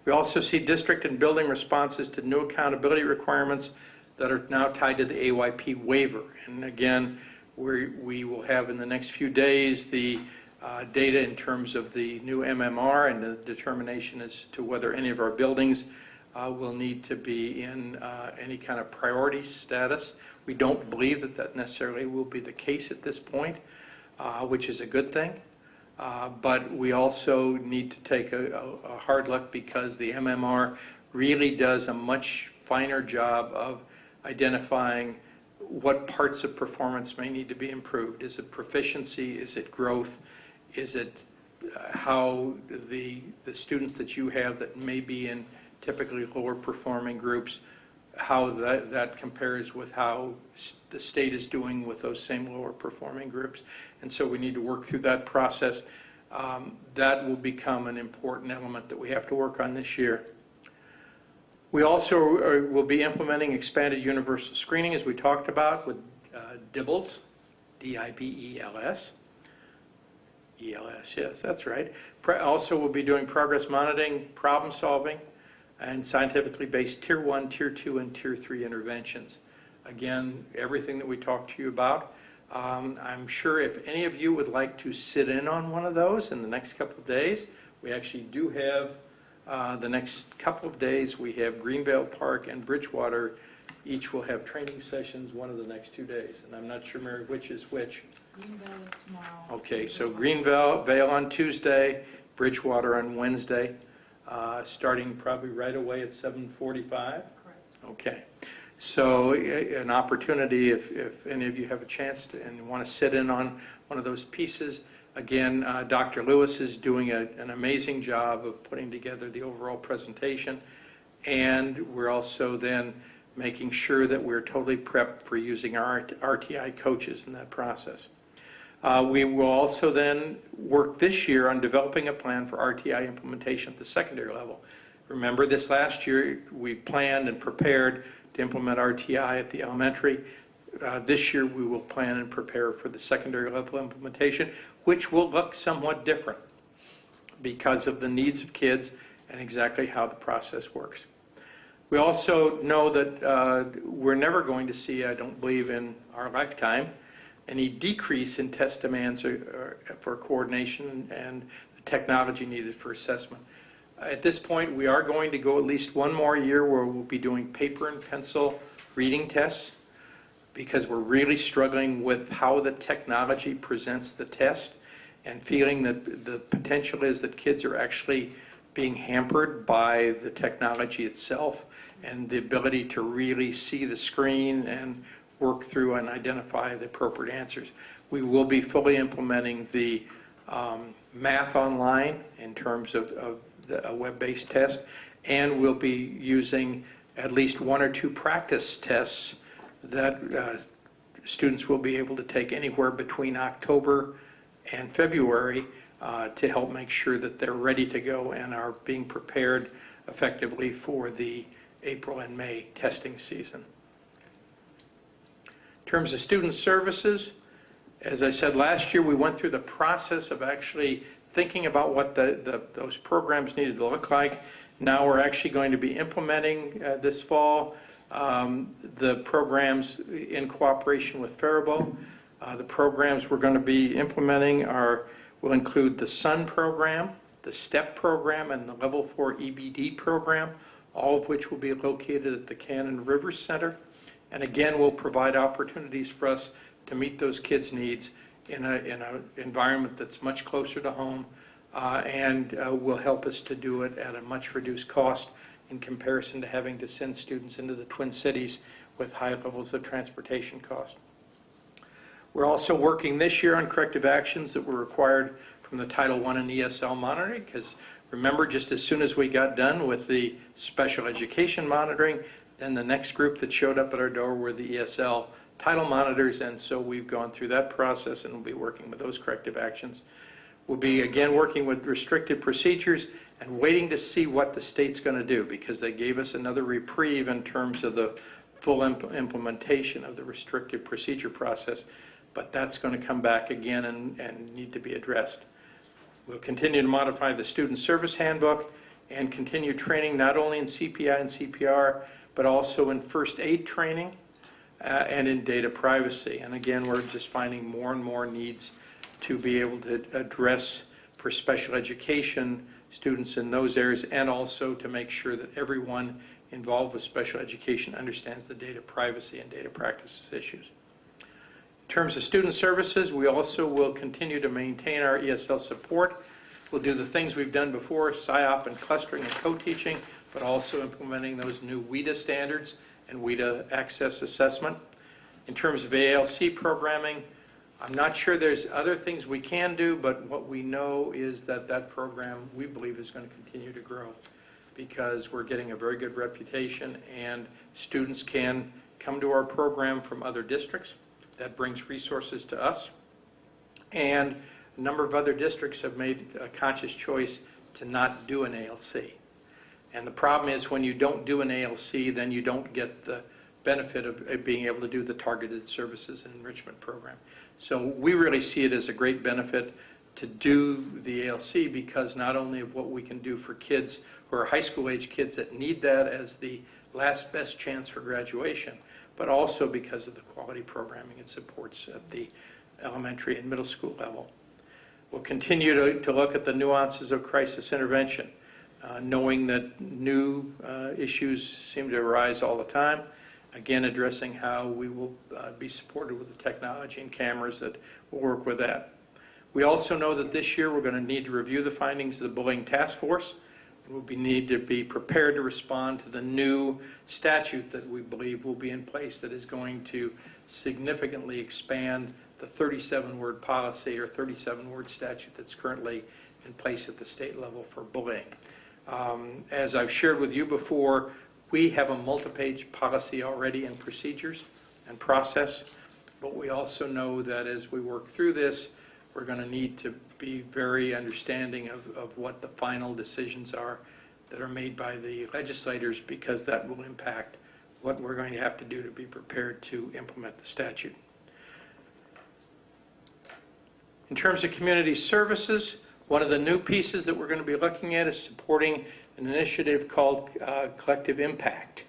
[SPEAKER 2] We also see district and building responses to new accountability requirements that are now tied to the AYP waiver. And again, we will have in the next few days the data in terms of the new MMR and the determination as to whether any of our buildings will need to be in any kind of priority status. We don't believe that that necessarily will be the case at this point, which is a good thing. But we also need to take a hard look, because the MMR really does a much finer job of identifying what parts of performance may need to be improved. Is it proficiency? Is it growth? Is it how the students that you have that may be in typically lower performing groups, how that compares with how the state is doing with those same lower performing groups? And so we need to work through that process. That will become an important element that we have to work on this year. We also will be implementing expanded universal screening, as we talked about, with DIBELS, D-I-B-E-L-S. ELS, yes, that's right. Also, we'll be doing progress monitoring, problem solving, and scientifically based Tier 1, Tier 2, and Tier 3 interventions. Again, everything that we talked to you about. I'm sure if any of you would like to sit in on one of those in the next couple of days, we actually do have the next couple of days, we have Greenvale Park and Bridgewater. Each will have training sessions one of the next 2 days. And I'm not sure, Mary, which is which.
[SPEAKER 5] Greenville is tomorrow.
[SPEAKER 2] Okay, so Greenvale Vale on Tuesday, Bridgewater on Wednesday, starting probably right away at 7:45.
[SPEAKER 5] Correct.
[SPEAKER 2] Okay, so an opportunity if any of you have a chance to, and want to sit in on one of those pieces. Again, Dr. Lewis is doing an amazing job of putting together the overall presentation, and we're also then making sure that we're totally prepped for using our RTI coaches in that process. We will also then work this year on developing a plan for RTI implementation at the secondary level. Remember this last year, we planned and prepared to implement RTI at the elementary. This year, we will plan and prepare for the secondary level implementation, which will look somewhat different because of the needs of kids and exactly how the process works. We also know that we're never going to see, I don't believe in our lifetime, any decrease in test demands for coordination and the technology needed for assessment. At this point, we are going to go at least one more year where we'll be doing paper and pencil reading tests because we're really struggling with how the technology presents the test and feeling that the potential is that kids are actually being hampered by the technology itself and the ability to really see the screen and work through and identify the appropriate answers. We will be fully implementing the math online in terms of a web-based test, and we'll be using at least 1 or 2 practice tests that students will be able to take anywhere between October and February to help make sure that they're ready to go and are being prepared effectively for the April and May testing season. In terms of student services, as I said last year, we went through the process of actually thinking about what those programs needed to look like. Now we're actually going to be implementing this fall the programs in cooperation with Faribault. The programs we're going to be implementing will include the SUN program, the STEP program, and the Level 4 EBD program, all of which will be located at the Cannon River Center. And again, will provide opportunities for us to meet those kids' needs in an environment that's much closer to home and will help us to do it at a much reduced cost in comparison to having to send students into the Twin Cities with high levels of transportation cost. We're also working this year on corrective actions that were required from the Title I and ESL monitoring, because remember, just as soon as we got done with the special education monitoring, then the next group that showed up at our door were the ESL title monitors, and so we've gone through that process and we'll be working with those corrective actions. We'll be, again, working with restricted procedures and waiting to see what the state's going to do, because they gave us another reprieve in terms of the full implementation of the restricted procedure process, but that's going to come back again and need to be addressed. We'll continue to modify the student service handbook and continue training not only in CPI and CPR, but also in first aid training and in data privacy. And again, we're just finding more and more needs to be able to address for special education students in those areas, and also to make sure that everyone involved with special education understands the data privacy and data practices issues. In terms of student services, we also will continue to maintain our ESL support. We'll do the things we've done before, SIOP and clustering and co-teaching, but also implementing those new WIDA standards and WIDA access assessment. In terms of ALC programming, I'm not sure there's other things we can do, but what we know is that that program, we believe, is going to continue to grow because we're getting a very good reputation and students can come to our program from other districts. That brings resources to us. And a number of other districts have made a conscious choice to not do an ALC. And the problem is when you don't do an ALC, then you don't get the benefit of being able to do the targeted services and enrichment program. So we really see it as a great benefit. to do the ALC because not only of what we can do for kids who are high school age kids that need that as the last best chance for graduation, but also because of the quality programming it supports at the elementary and middle school level. We'll continue to look at the nuances of crisis intervention, knowing that new issues seem to arise all the time. Again, addressing how we will be supported with the technology and cameras that will work with that. We also know that this year we're going to need to review the findings of the bullying task force. We'll need to be prepared to respond to the new statute that we believe will be in place that is going to significantly expand the 37-word policy or 37-word statute that's currently in place at the state level for bullying. As I've shared with you before, we have a multi-page policy already and procedures and process, but we also know that as we work through this, we're going to need to be very understanding of what the final decisions are that are made by the legislators, because that will impact what we're going to have to do to be prepared to implement the statute. In terms of community services, one of the new pieces that we're going to be looking at is supporting an initiative called Collective Impact.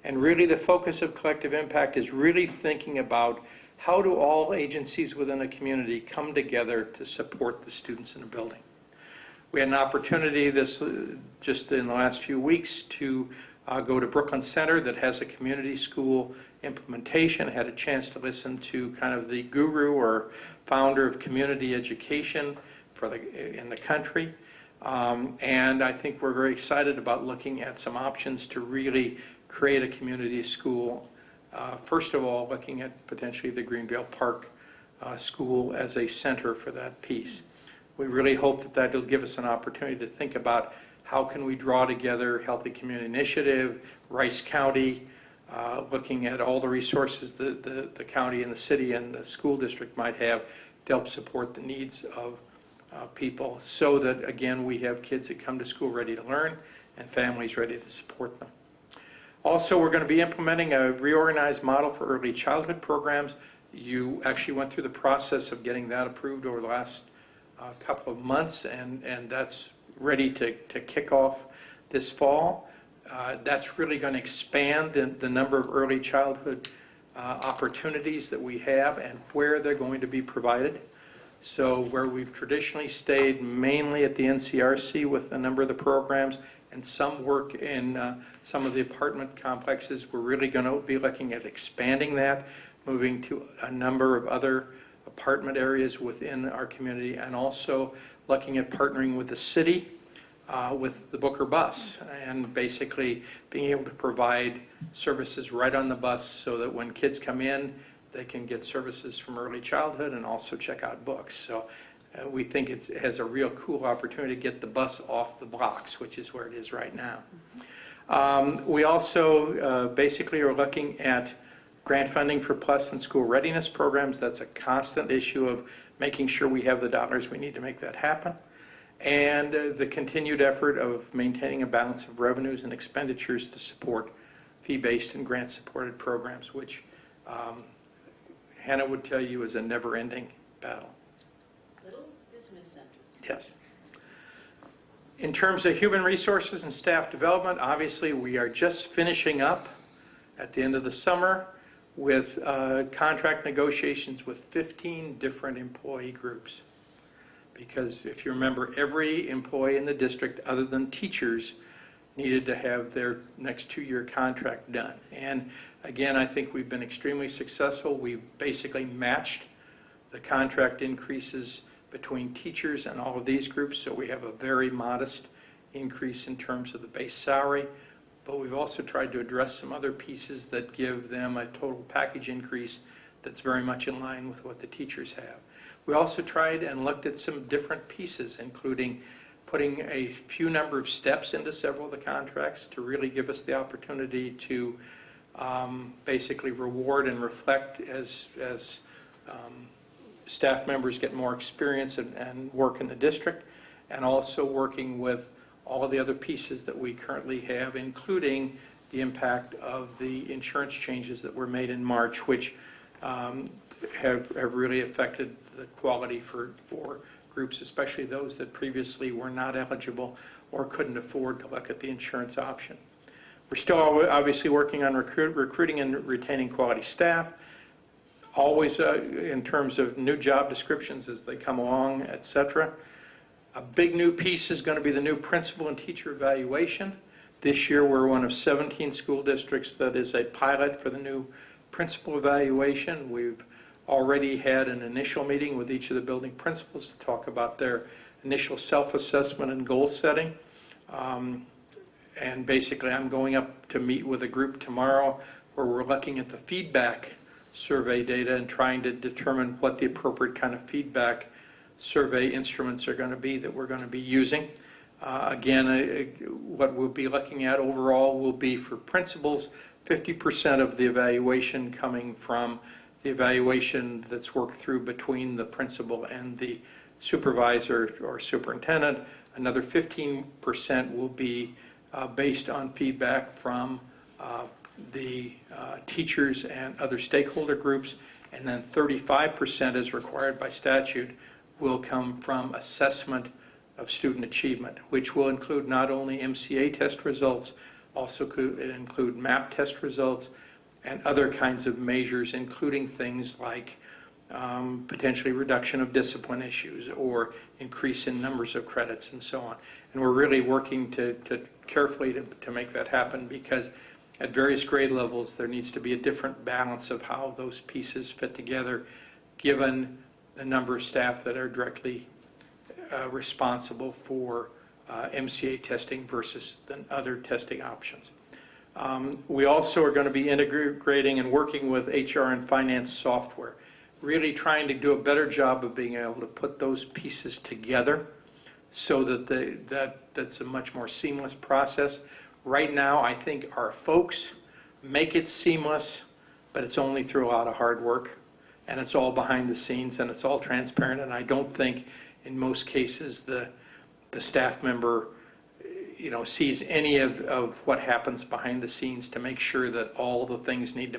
[SPEAKER 2] And really the focus of Collective Impact is really thinking about how do all agencies within a community come together to support the students in a building. We had an opportunity just in the last few weeks to go to Brooklyn Center that has a community school implementation. I had a chance to listen to kind of the guru or founder of community education in the country. And I think we're very excited about looking at some options to really create a community school. First of all, looking at potentially the Greenvale Park School as a center for that piece. We really hope that that will give us an opportunity to think about how can we draw together Healthy Community Initiative, Rice County, looking at all the resources the county and the city and the school district might have to help support the needs of people, so that, again, we have kids that come to school ready to learn and families ready to support them. Also, we're going to be implementing a reorganized model for early childhood programs. You actually went through the process of getting that approved over the last couple of months, and that's ready to kick off this fall. That's really going to expand the number of early childhood opportunities that we have and where they're going to be provided. So where we've traditionally stayed mainly at the NCRC with a number of the programs and some work in some of the apartment complexes, we're really going to be looking at expanding that, moving to a number of other apartment areas within our community, and also looking at partnering with the city with the Booker bus, and basically being able to provide services right on the bus so that when kids come in, they can get services from early childhood and also check out books. So we think it has a real cool opportunity to get the bus off the blocks, which is where it is right now. We also basically are looking at grant funding for PLUS and school readiness programs. That's a constant issue of making sure we have the dollars we need to make that happen. And the continued effort of maintaining a balance of revenues and expenditures to support fee-based and grant-supported programs, which Hannah would tell you is a never-ending battle.
[SPEAKER 5] Little business centers.
[SPEAKER 2] Yes. In terms of human resources and staff development, obviously we are just finishing up at the end of the summer with contract negotiations with 15 different employee groups. Because if you remember, every employee in the district other than teachers needed to have their next 2-year contract done. And again, I think we've been extremely successful. We've basically matched the contract increases between teachers and all of these groups, so we have a very modest increase in terms of the base salary. But we've also tried to address some other pieces that give them a total package increase that's very much in line with what the teachers have. We also tried and looked at some different pieces, including putting a few number of steps into several of the contracts to really give us the opportunity to basically reward and reflect as staff members get more experience and work in the district, and also working with all of the other pieces that we currently have, including the impact of the insurance changes that were made in March, which have really affected the quality for groups, especially those that previously were not eligible or couldn't afford to look at the insurance option. We're still obviously working on recruiting and retaining quality staff, always in terms of new job descriptions as they come along, etc. A big new piece is going to be the new principal and teacher evaluation. This year we're one of 17 school districts that is a pilot for the new principal evaluation. We've already had an initial meeting with each of the building principals to talk about their initial self-assessment and goal setting. And basically I'm going up to meet with a group tomorrow where we're looking at the feedback survey data and trying to determine what the appropriate kind of feedback survey instruments are going to be that we're going to be using. What we'll be looking at overall will be for principals, 50% of the evaluation coming from the evaluation that's worked through between the principal and the supervisor or superintendent. Another 15% will be based on feedback from the teachers and other stakeholder groups, and then 35%, as required by statute, will come from assessment of student achievement, which will include not only MCA test results, also could include MAP test results, and other kinds of measures, including things like potentially reduction of discipline issues or increase in numbers of credits and so on. And we're really working to carefully to make that happen, because at various grade levels there needs to be a different balance of how those pieces fit together, given the number of staff that are directly responsible for MCA testing versus the other testing options. We also are going to be integrating and working with HR and finance software, really trying to do a better job of being able to put those pieces together so that that's a much more seamless process. Right now, I think our folks make it seamless, but it's only through a lot of hard work, and it's all behind the scenes, and it's all transparent, and I don't think in most cases the staff member sees any of what happens behind the scenes to make sure that all the things need to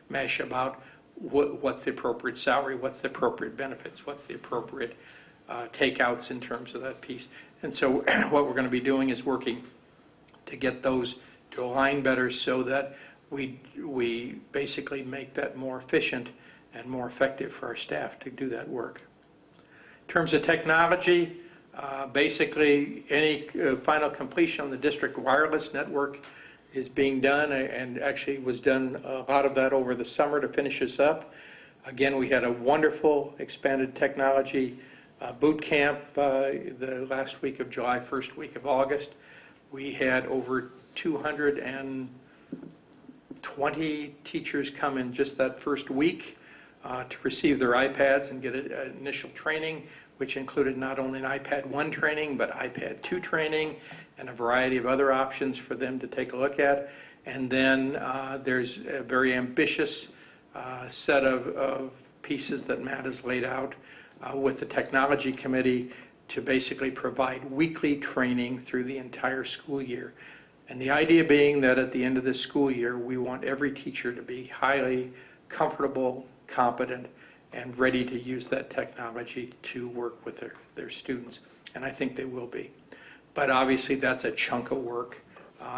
[SPEAKER 2] mesh about what's the appropriate salary, what's the appropriate benefits, what's the appropriate takeouts in terms of that piece. And so what we're going to be doing is working to get those to align better so that we basically make that more efficient and more effective for our staff to do that work. In terms of technology, basically any final completion on the district wireless network is being done, and actually was done a lot of that over the summer to finish us up. Again, we had a wonderful expanded technology boot camp the last week of July, first week of August. We had over 220 teachers come in just that first week to receive their iPads and get initial training, which included not only an iPad 1 training, but iPad 2 training and a variety of other options for them to take a look at. And then there's a very ambitious set of pieces that Matt has laid out with the technology committee to basically provide weekly training through the entire school year. And the idea being that at the end of this school year, we want every teacher to be highly comfortable, competent, and ready to use that technology to work with their students. And I think they will be. But obviously that's a chunk of work.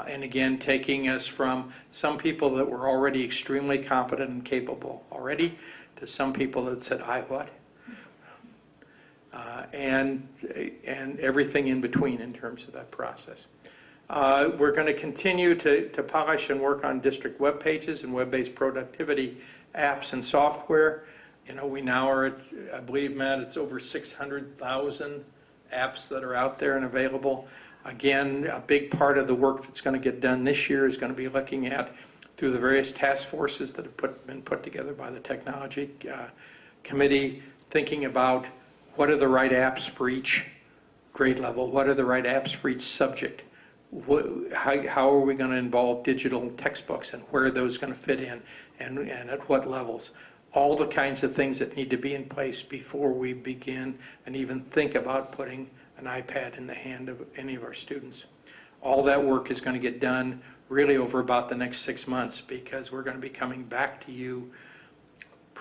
[SPEAKER 2] And again, taking us from some people that were already extremely competent and capable already to some people that said, what? And everything in between in terms of that process. We're going to continue to polish and work on district web pages and web-based productivity apps and software. We now are at, I believe, Matt, it's over 600,000 apps that are out there and available. Again, a big part of the work that's going to get done this year is going to be looking at, through the various task forces that have been put together by the technology committee, thinking about what are the right apps for each grade level, what are the right apps for each subject, how are we going to involve digital textbooks, and where are those going to fit in, and at what levels. All the kinds of things that need to be in place before we begin and even think about putting an iPad in the hand of any of our students. All that work is going to get done really over about the next 6 months, because we're going to be coming back to you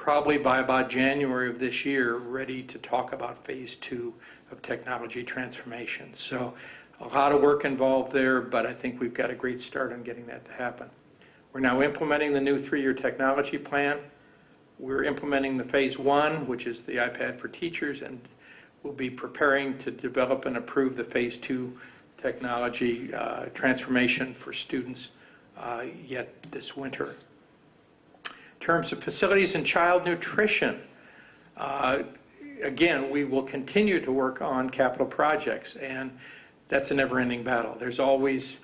[SPEAKER 2] probably by about January of this year, ready to talk about phase 2 of technology transformation. So a lot of work involved there, but I think we've got a great start on getting that to happen. We're now implementing the new 3-year technology plan. We're implementing the phase 1, which is the iPad for teachers, and we'll be preparing to develop and approve the phase 2 technology transformation for students yet this winter. In terms of facilities and child nutrition, again, we will continue to work on capital projects, and that's a never-ending battle. There's always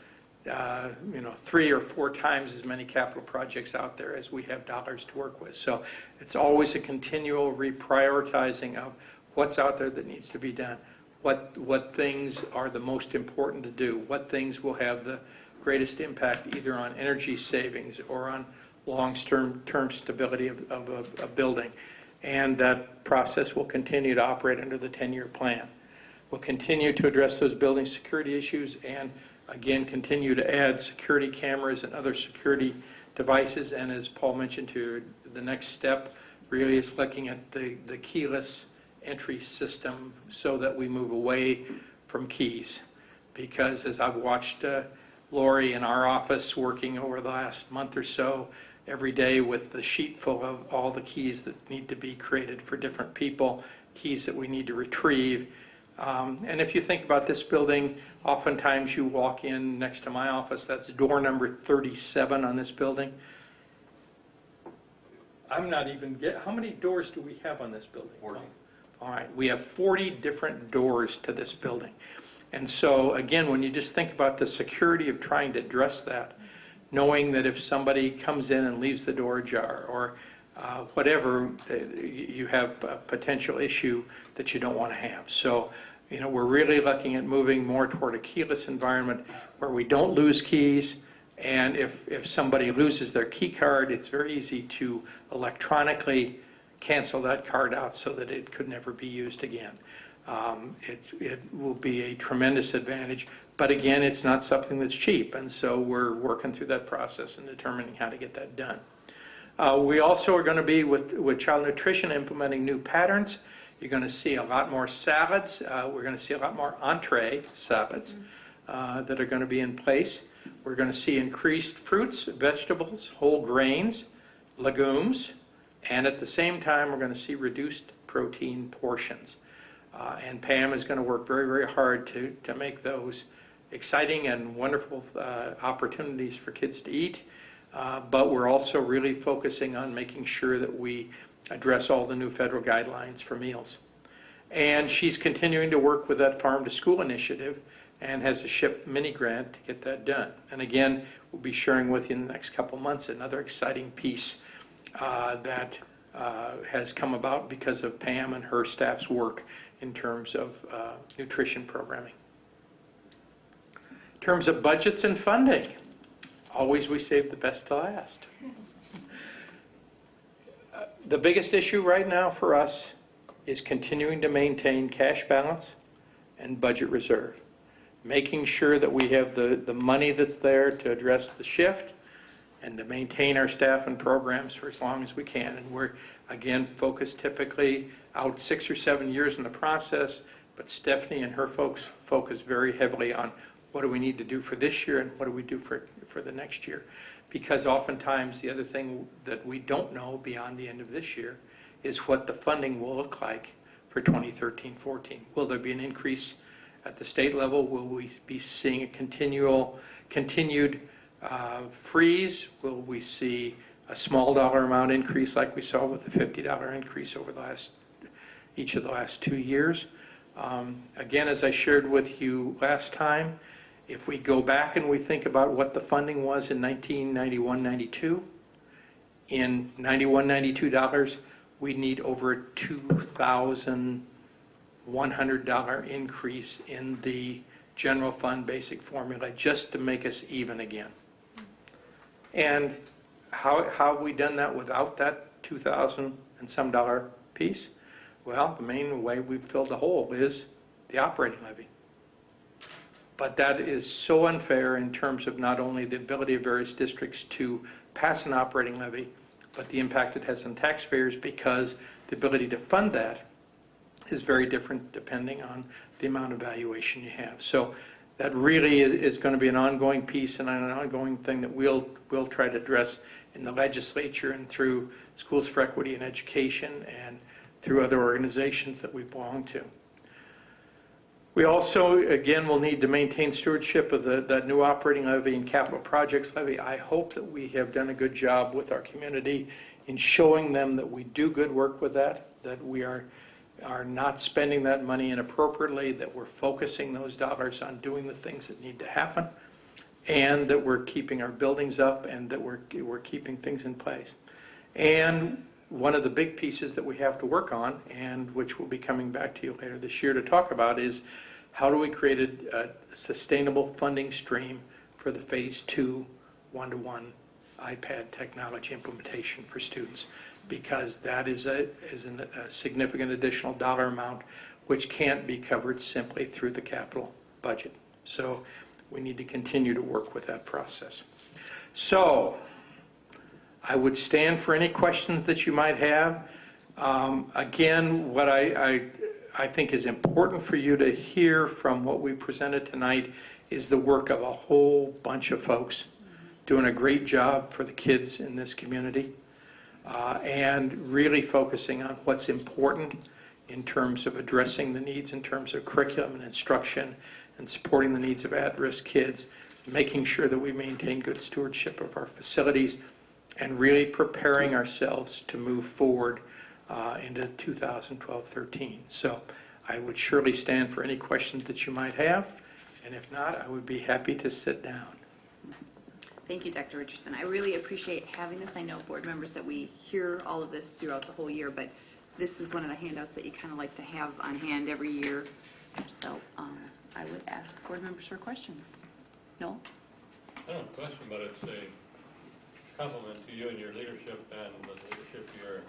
[SPEAKER 2] 3 or 4 times as many capital projects out there as we have dollars to work with. So it's always a continual reprioritizing of what's out there that needs to be done, what things are the most important to do, what things will have the greatest impact either on energy savings or on long-term stability of a building. And that process will continue to operate under the 10-year plan. We'll continue to address those building security issues and, again, continue to add security cameras and other security devices. And as Paul mentioned to you, the next step really is looking at the keyless entry system so that we move away from keys. Because as I've watched Lori in our office working over the last month or so, every day with the sheet full of all the keys that need to be created for different people, keys that we need to retrieve. And if you think about this building, oftentimes you walk in next to my office, that's door number 37 on this building. I'm not even how many doors do we have on this building? 40. All right, we have 40 different doors to this building. And so again, when you just think about the security of trying to address that, knowing that if somebody comes in and leaves the door ajar or whatever, you have a potential issue that you don't want to have. So, we're really looking at moving more toward a keyless environment where we don't lose keys. And if somebody loses their key card, it's very easy to electronically cancel that card out so that it could never be used again. It will be a tremendous advantage. But again, it's not something that's cheap, and so we're working through that process and determining how to get that done. We also are going to be, with child nutrition, implementing new patterns. You're going to see a lot more salads. We're going to see a lot more entree salads that are going to be in place. We're going to see increased fruits, vegetables, whole grains, legumes, and at the same time, we're going to see reduced protein portions. And Pam is going to work very, very hard to make those exciting and wonderful opportunities for kids to eat, but we're also really focusing on making sure that we address all the new federal guidelines for meals. And she's continuing to work with that Farm to School initiative and has a SHIP mini grant to get that done. And again, we'll be sharing with you in the next couple months another exciting piece that has come about because of Pam and her staff's work in terms of nutrition programming. In terms of budgets and funding, always we save the best to last. The biggest issue right now for us is continuing to maintain cash balance and budget reserve, making sure that we have the money that's there to address the shift and to maintain our staff and programs for as long as we can. And we're, again, focused typically out 6 or 7 years in the process, but Stephanie and her folks focus very heavily on what do we need to do for this year and what do we do for the next year. Because oftentimes the other thing that we don't know beyond the end of this year is what the funding will look like for 2013-14. Will there be an increase at the state level? Will we be seeing a continued freeze? Will we see a small dollar amount increase like we saw with the $50 increase over each of the last 2 years? Again, as I shared with you last time, if we go back and we think about what the funding was in 1991-92, in 91-92 dollars, we need over a $2,100 increase in the general fund basic formula just to make us even again. And how have we done that without that $2,000 and some dollar piece? Well, the main way we've filled the hole is the operating levy. But that is so unfair in terms of not only the ability of various districts to pass an operating levy, but the impact it has on taxpayers, because the ability to fund that is very different depending on the amount of valuation you have. So that really is going to be an ongoing piece and an ongoing thing that we'll try to address in the legislature and through Schools for Equity and Education and through other organizations that we belong to. We also, again, will need to maintain stewardship of that new operating levy and capital projects levy. I hope that we have done a good job with our community in showing them that we do good work with that we are not spending that money inappropriately, that we're focusing those dollars on doing the things that need to happen, and that we're keeping our buildings up and that we're keeping things in place. And one of the big pieces that we have to work on, and which we'll be coming back to you later this year to talk about, is how do we create a sustainable funding stream for the phase 2 one-to-one iPad technology implementation for students, because that is a significant additional dollar amount which can't be covered simply through the capital budget. So we need to continue to work with that process. So I would stand for any questions that you might have. Again, what I think is important for you to hear from what we presented tonight is the work of a whole bunch of folks doing a great job for the kids in this community, and really focusing on what's important in terms of addressing the needs in terms of curriculum and instruction and supporting the needs of at-risk kids, making sure that we maintain good stewardship of our facilities, and really preparing ourselves to move forward into 2012-13. So I would surely stand for any questions that you might have, and if not, I would be happy to sit down.
[SPEAKER 1] Thank you, Dr. Richardson. I really appreciate having this. I know, board members, that we hear all of this throughout the whole year, but this is one of the handouts that you kind of like to have on hand every year. So I would ask board members for questions. Noel?
[SPEAKER 6] I don't have a question, but it's a compliment to you and your leadership and the leadership of your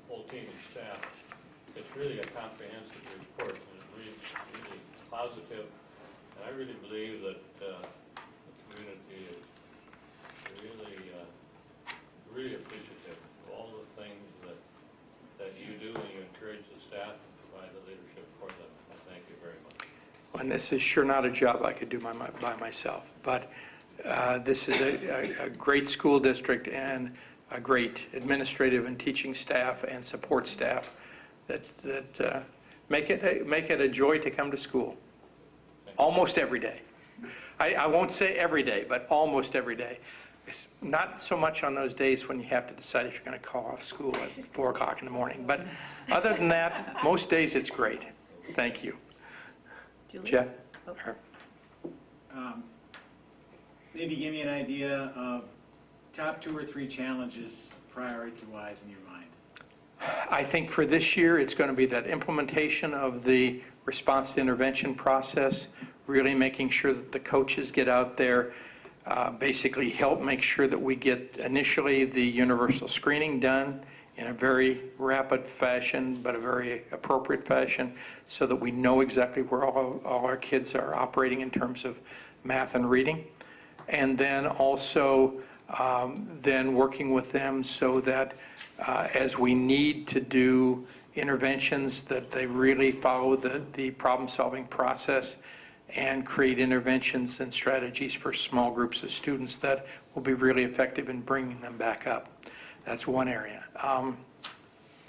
[SPEAKER 6] whole team and staff. It's really a comprehensive report, and it reads really positive. And I really believe that the community is really appreciative of all the things that you do, and you encourage the staff to provide the leadership for them. I thank you very much.
[SPEAKER 2] And this is sure not a job I could do by myself, but this is a great school district and a great administrative and teaching staff and support staff that make it a joy to come to school almost every day. I won't say every day, but almost every day. It's not so much on those days when you have to decide if you're going to call off school at 4 o'clock in the morning. But other than that, most days it's great. Thank you.
[SPEAKER 1] Julie?
[SPEAKER 2] Jeff?
[SPEAKER 1] Oh.
[SPEAKER 4] Maybe give me an idea of top 2 or 3 challenges, priority-wise, in your mind.
[SPEAKER 2] I think for this year, it's going to be that implementation of the response to intervention process, really making sure that the coaches get out there, basically help make sure that we get initially the universal screening done in a very rapid fashion, but a very appropriate fashion, so that we know exactly where all our kids are operating in terms of math and reading. And then also then working with them so that as we need to do interventions, that they really follow the problem-solving process and create interventions and strategies for small groups of students that will be really effective in bringing them back up. That's one area.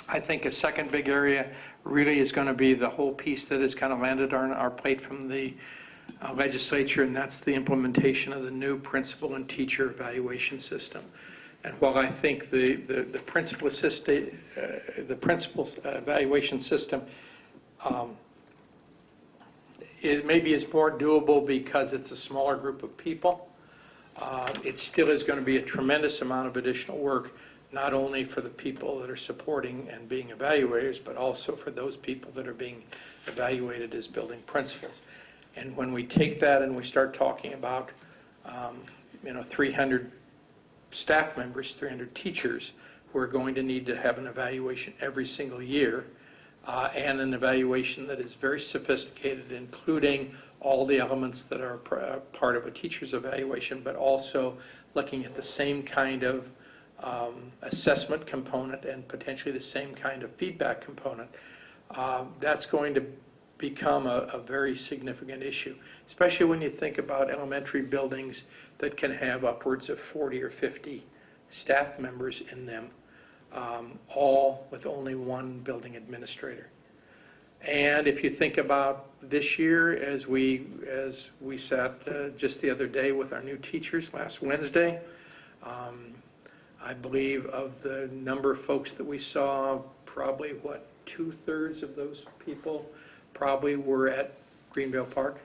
[SPEAKER 2] I think a second big area really is going to be the whole piece that has kind of landed on our plate from the legislature, and that's the implementation of the new principal and teacher evaluation system. And while I think the principal evaluation system maybe is more doable because it's a smaller group of people, it still is going to be a tremendous amount of additional work, not only for the people that are supporting and being evaluators, but also for those people that are being evaluated as building principals. And when we take that and we start talking about 300 staff members, 300 teachers who are going to need to have an evaluation every single year, and an evaluation that is very sophisticated, including all the elements that are part of a teacher's evaluation, but also looking at the same kind of assessment component and potentially the same kind of feedback component, that's going to become a very significant issue, especially when you think about elementary buildings that can have upwards of 40 or 50 staff members in them, all with only one building administrator. And if you think about this year, as we sat just the other day with our new teachers last Wednesday, I believe of the number of folks that we saw, probably, 2/3 of those people probably were at Greenville Park.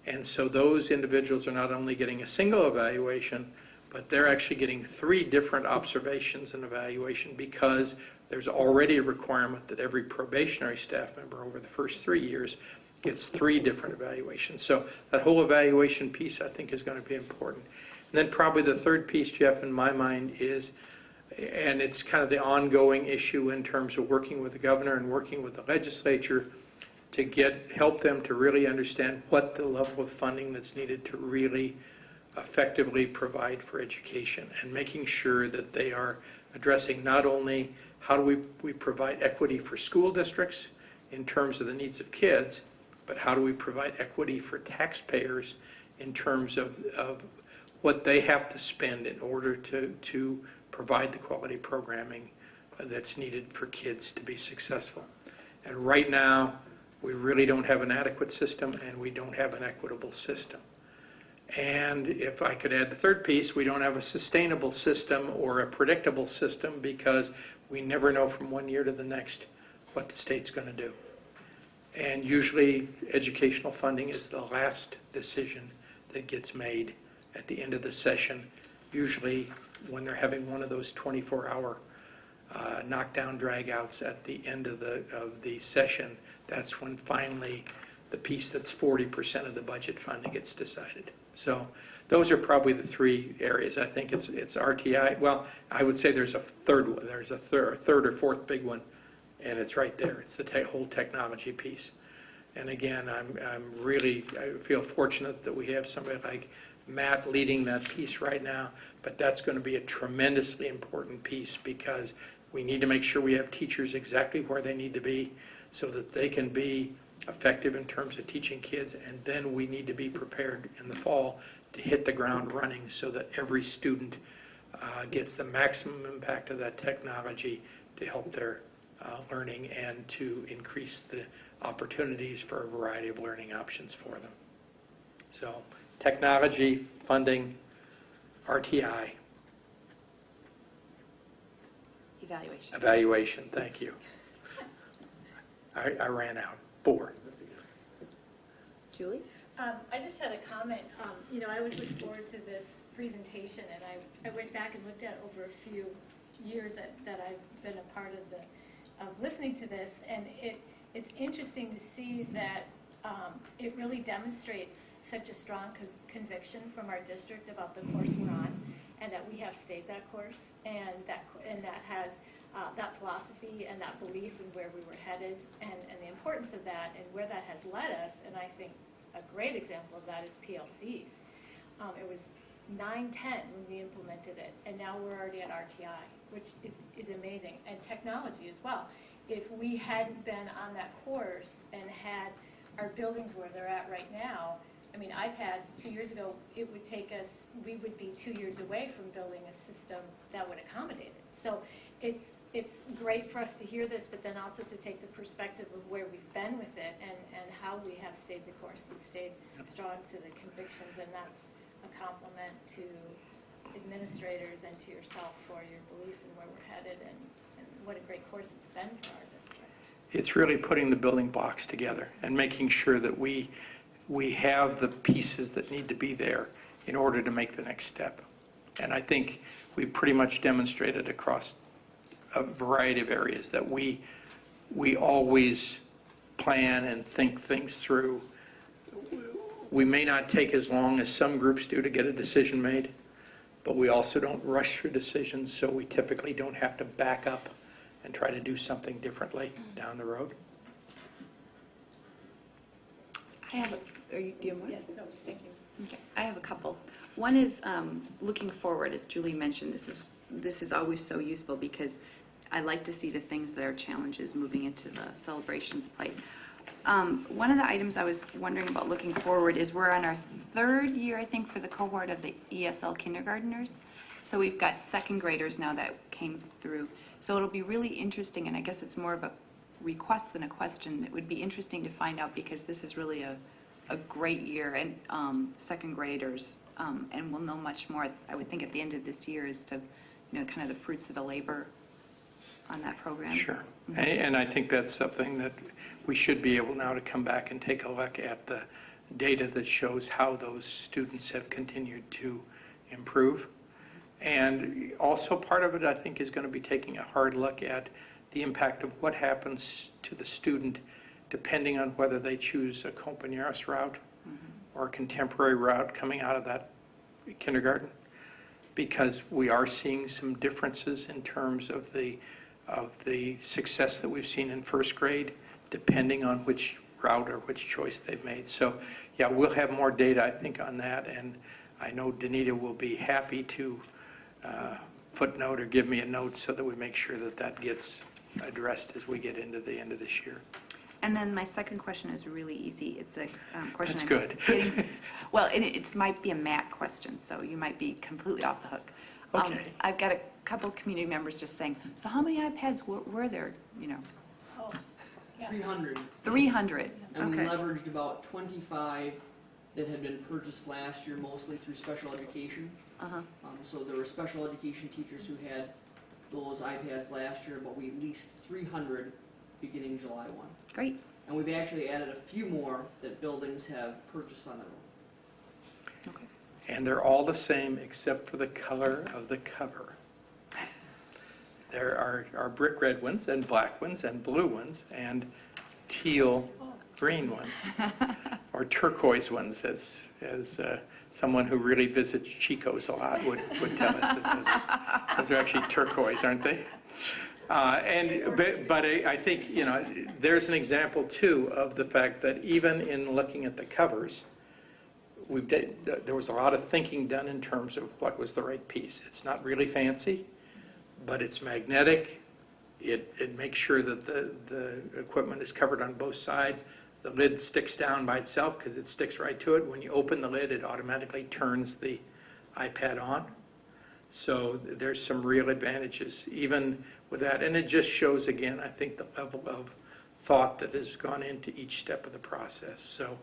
[SPEAKER 2] And so those individuals are not only getting a single evaluation, but they're actually getting 3 different observations and evaluation, because there's already a requirement that every probationary staff member over the first 3 years gets 3 different evaluations. So that whole evaluation piece, I think, is going to be important. And then probably the third piece, Jeff, in my mind is, and it's kind of the ongoing issue in terms of working with the governor and working with the legislature to help them to really understand what the level of funding that's needed to really effectively provide for education, and making sure that they are addressing not only how do we provide equity for school districts in terms of the needs of kids, but how do we provide equity for taxpayers in terms of what they have to spend in order to provide the quality programming that's needed for kids to be successful. And right now, we really don't have an adequate system, and we don't have an equitable system. And if I could add the third piece, we don't have a sustainable system or a predictable system, because we never know from one year to the next what the state's going to do. And usually educational funding is the last decision that gets made at the end of the session, usually when they're having one of those 24-hour knockdown dragouts at the end of the session. That's when finally the piece that's 40% of the budget funding gets decided. So those are probably the 3 areas. I think it's RTI. Well, I would say there's a third one. There's a third or fourth big one, and it's right there. It's the whole technology piece. And again, I feel fortunate that we have somebody like Matt leading that piece right now, but that's going to be a tremendously important piece, because we need to make sure we have teachers exactly where they need to be so that they can be effective in terms of teaching kids, and then we need to be prepared in the fall to hit the ground running so that every student gets the maximum impact of that technology to help their learning and to increase the opportunities for a variety of learning options for them. So technology, funding, RTI. Evaluation, thank you. I ran out. 4.
[SPEAKER 1] Julie?
[SPEAKER 7] I just had a comment. I always look forward to this presentation, and I went back and looked at over a few years that I've been a part of listening to this, and it's interesting to see that it really demonstrates such a strong conviction from our district about the course we're on, and that we have stayed that course, and that has that philosophy and that belief in where we were headed, and the importance of that, and where that has led us. And I think a great example of that is PLCs. It was 9-10 when we implemented it, and now we're already at RTI, which is amazing, and technology as well. If we hadn't been on that course and had our buildings where they're at right now, I mean, iPads 2 years ago, it would take us, we would be 2 years away from building a system that would accommodate it. So it's great for us to hear this, but then also to take the perspective of where we've been with it, and how we have stayed the course and stayed strong to the convictions, and that's a compliment to administrators and to yourself for your belief in where we're headed, and what a great course it's been for our district.
[SPEAKER 2] It's really putting the building blocks together and making sure that we have the pieces that need to be there in order to make the next step. And I think we've pretty much demonstrated across a variety of areas that we always plan and think things through. We may not take as long as some groups do to get a decision made, but we also don't rush through decisions, so we typically don't have to back up and try to do something differently down the road.
[SPEAKER 1] Do you have more?
[SPEAKER 7] Yes, no, thank you.
[SPEAKER 1] Okay. I have a couple. One is looking forward, as Julie mentioned, this is always so useful because I like to see the things that are challenges moving into the celebrations plate. One of the items I was wondering about looking forward is we're on our 3rd year, I think, for the cohort of the ESL kindergartners. So we've got 2nd graders now that came through. So it'll be really interesting, and I guess it's more of a request than a question. It would be interesting to find out because this is really a great year, and 2nd graders, and we'll know much more, I would think, at the end of this year as to, kind of the fruits of the labor on that program.
[SPEAKER 2] Sure. And I think that's something that we should be able now to come back and take a look at the data that shows how those students have continued to improve. And also part of it, I think, is going to be taking a hard look at the impact of what happens to the student depending on whether they choose a compañeros route or a contemporary route coming out of that kindergarten. Because we are seeing some differences in terms of the success that we've seen in 1st grade, depending on which route or which choice they've made. So, yeah, we'll have more data, I think, on that, and I know Danita will be happy to footnote or give me a note so that we make sure that that gets addressed as we get into the end of this year.
[SPEAKER 1] And then my second question is really easy. It's a question.
[SPEAKER 2] That's good.
[SPEAKER 1] Well, and it might be a math question, so you might be completely off the hook.
[SPEAKER 2] Okay.
[SPEAKER 1] I've got a couple of community members just saying, so how many iPads were there,
[SPEAKER 7] Oh, yeah.
[SPEAKER 8] 300.
[SPEAKER 1] 300.
[SPEAKER 8] And we
[SPEAKER 1] Okay.
[SPEAKER 8] leveraged about 25 that had been purchased last year, mostly through special education.
[SPEAKER 1] Uh-huh.
[SPEAKER 8] So there were special education teachers who had those iPads last year, but we leased 300 beginning July 1.
[SPEAKER 1] Great.
[SPEAKER 8] And we've actually added a few more that buildings have purchased on their own.
[SPEAKER 1] Okay.
[SPEAKER 2] And they're all the same except for the color of the cover. There are brick red ones and black ones and blue ones and teal green ones, or turquoise ones, as someone who really visits Chico's a lot would tell us. That those are actually turquoise, aren't they? But I think, there's an example, too, of the fact that even in looking at the covers, there was a lot of thinking done in terms of what was the right piece. It's not really fancy, but it's magnetic. It makes sure that the equipment is covered on both sides. The lid sticks down by itself because it sticks right to it. When you open the lid, it automatically turns the iPad on. So there's some real advantages even with that. And it just shows, again, I think, the level of thought that has gone into each step of the process. So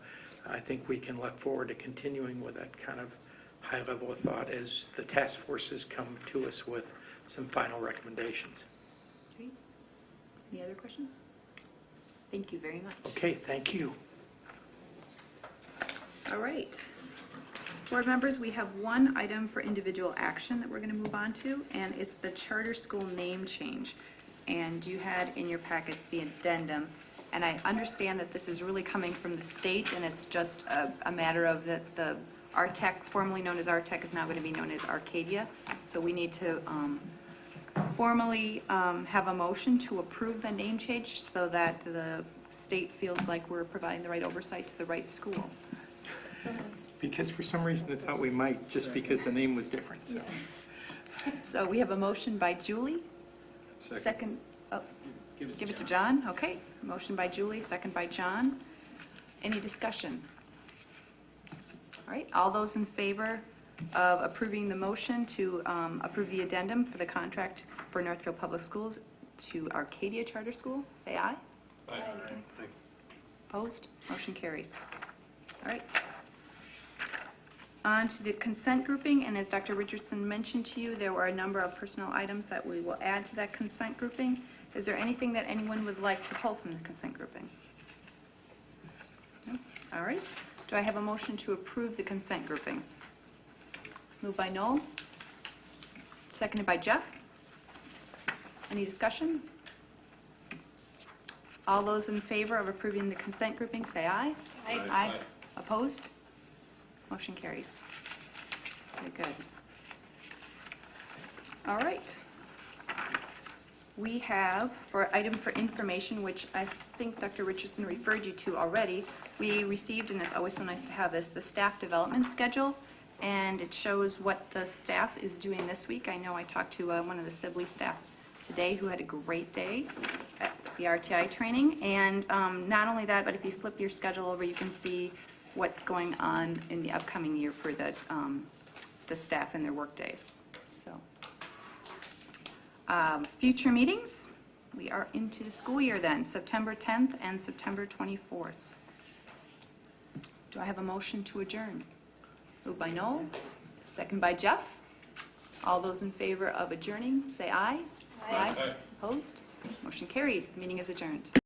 [SPEAKER 2] I think we can look forward to continuing with that kind of high level of thought as the task forces come to us with some final recommendations.
[SPEAKER 1] Great. Any other questions? Thank you very much.
[SPEAKER 2] Okay, thank you.
[SPEAKER 1] All right. Board members, we have one item for individual action that we're going to move on to, and it's the charter school name change. And you had in your packets the addendum, and I understand that this is really coming from the state, and it's just a matter of that the RTEC, formerly known as RTEC, is now going to be known as Arcadia. So we need to formally have a motion to approve the name change so that the state feels like we're providing the right oversight to the right school.
[SPEAKER 2] Because for some reason I thought we might, just because the name was different. So.
[SPEAKER 1] So we have a motion by Julie. Second. Oh, give it to John. Okay. Motion by Julie, second by John. Any discussion? All right. All those in favor of approving the motion to approve the addendum for the contract for Northfield Public Schools to Arcadia Charter School, say aye.
[SPEAKER 6] Aye.
[SPEAKER 1] Opposed? Motion carries. All right. On to the consent grouping, and as Dr. Richardson mentioned to you, there were a number of personnel items that we will add to that consent grouping. Is there anything that anyone would like to pull from the consent grouping? No? All right. Do I have a motion to approve the consent grouping? Moved by Noel. Seconded by Jeff. Any discussion? All those in favor of approving the consent grouping, say aye.
[SPEAKER 7] Aye.
[SPEAKER 1] Aye. Opposed? Motion carries. Very good. All right. We have, for item for information, which I think Dr. Richardson referred you to already, we received, and it's always so nice to have this, the staff development schedule. and it shows what the staff is doing this week. I know I talked to one of the Sibley staff today who had a great day at the RTI training. And not only that, but if you flip your schedule over, you can see what's going on in the upcoming year for the staff and their work days. So, future meetings, we are into the school year then, September 10th and September 24th. Do I have a motion to adjourn? Moved by Noel, second by Jeff. All those in favor of adjourning, say aye.
[SPEAKER 6] Aye.
[SPEAKER 1] Opposed? Motion carries. The meeting is adjourned.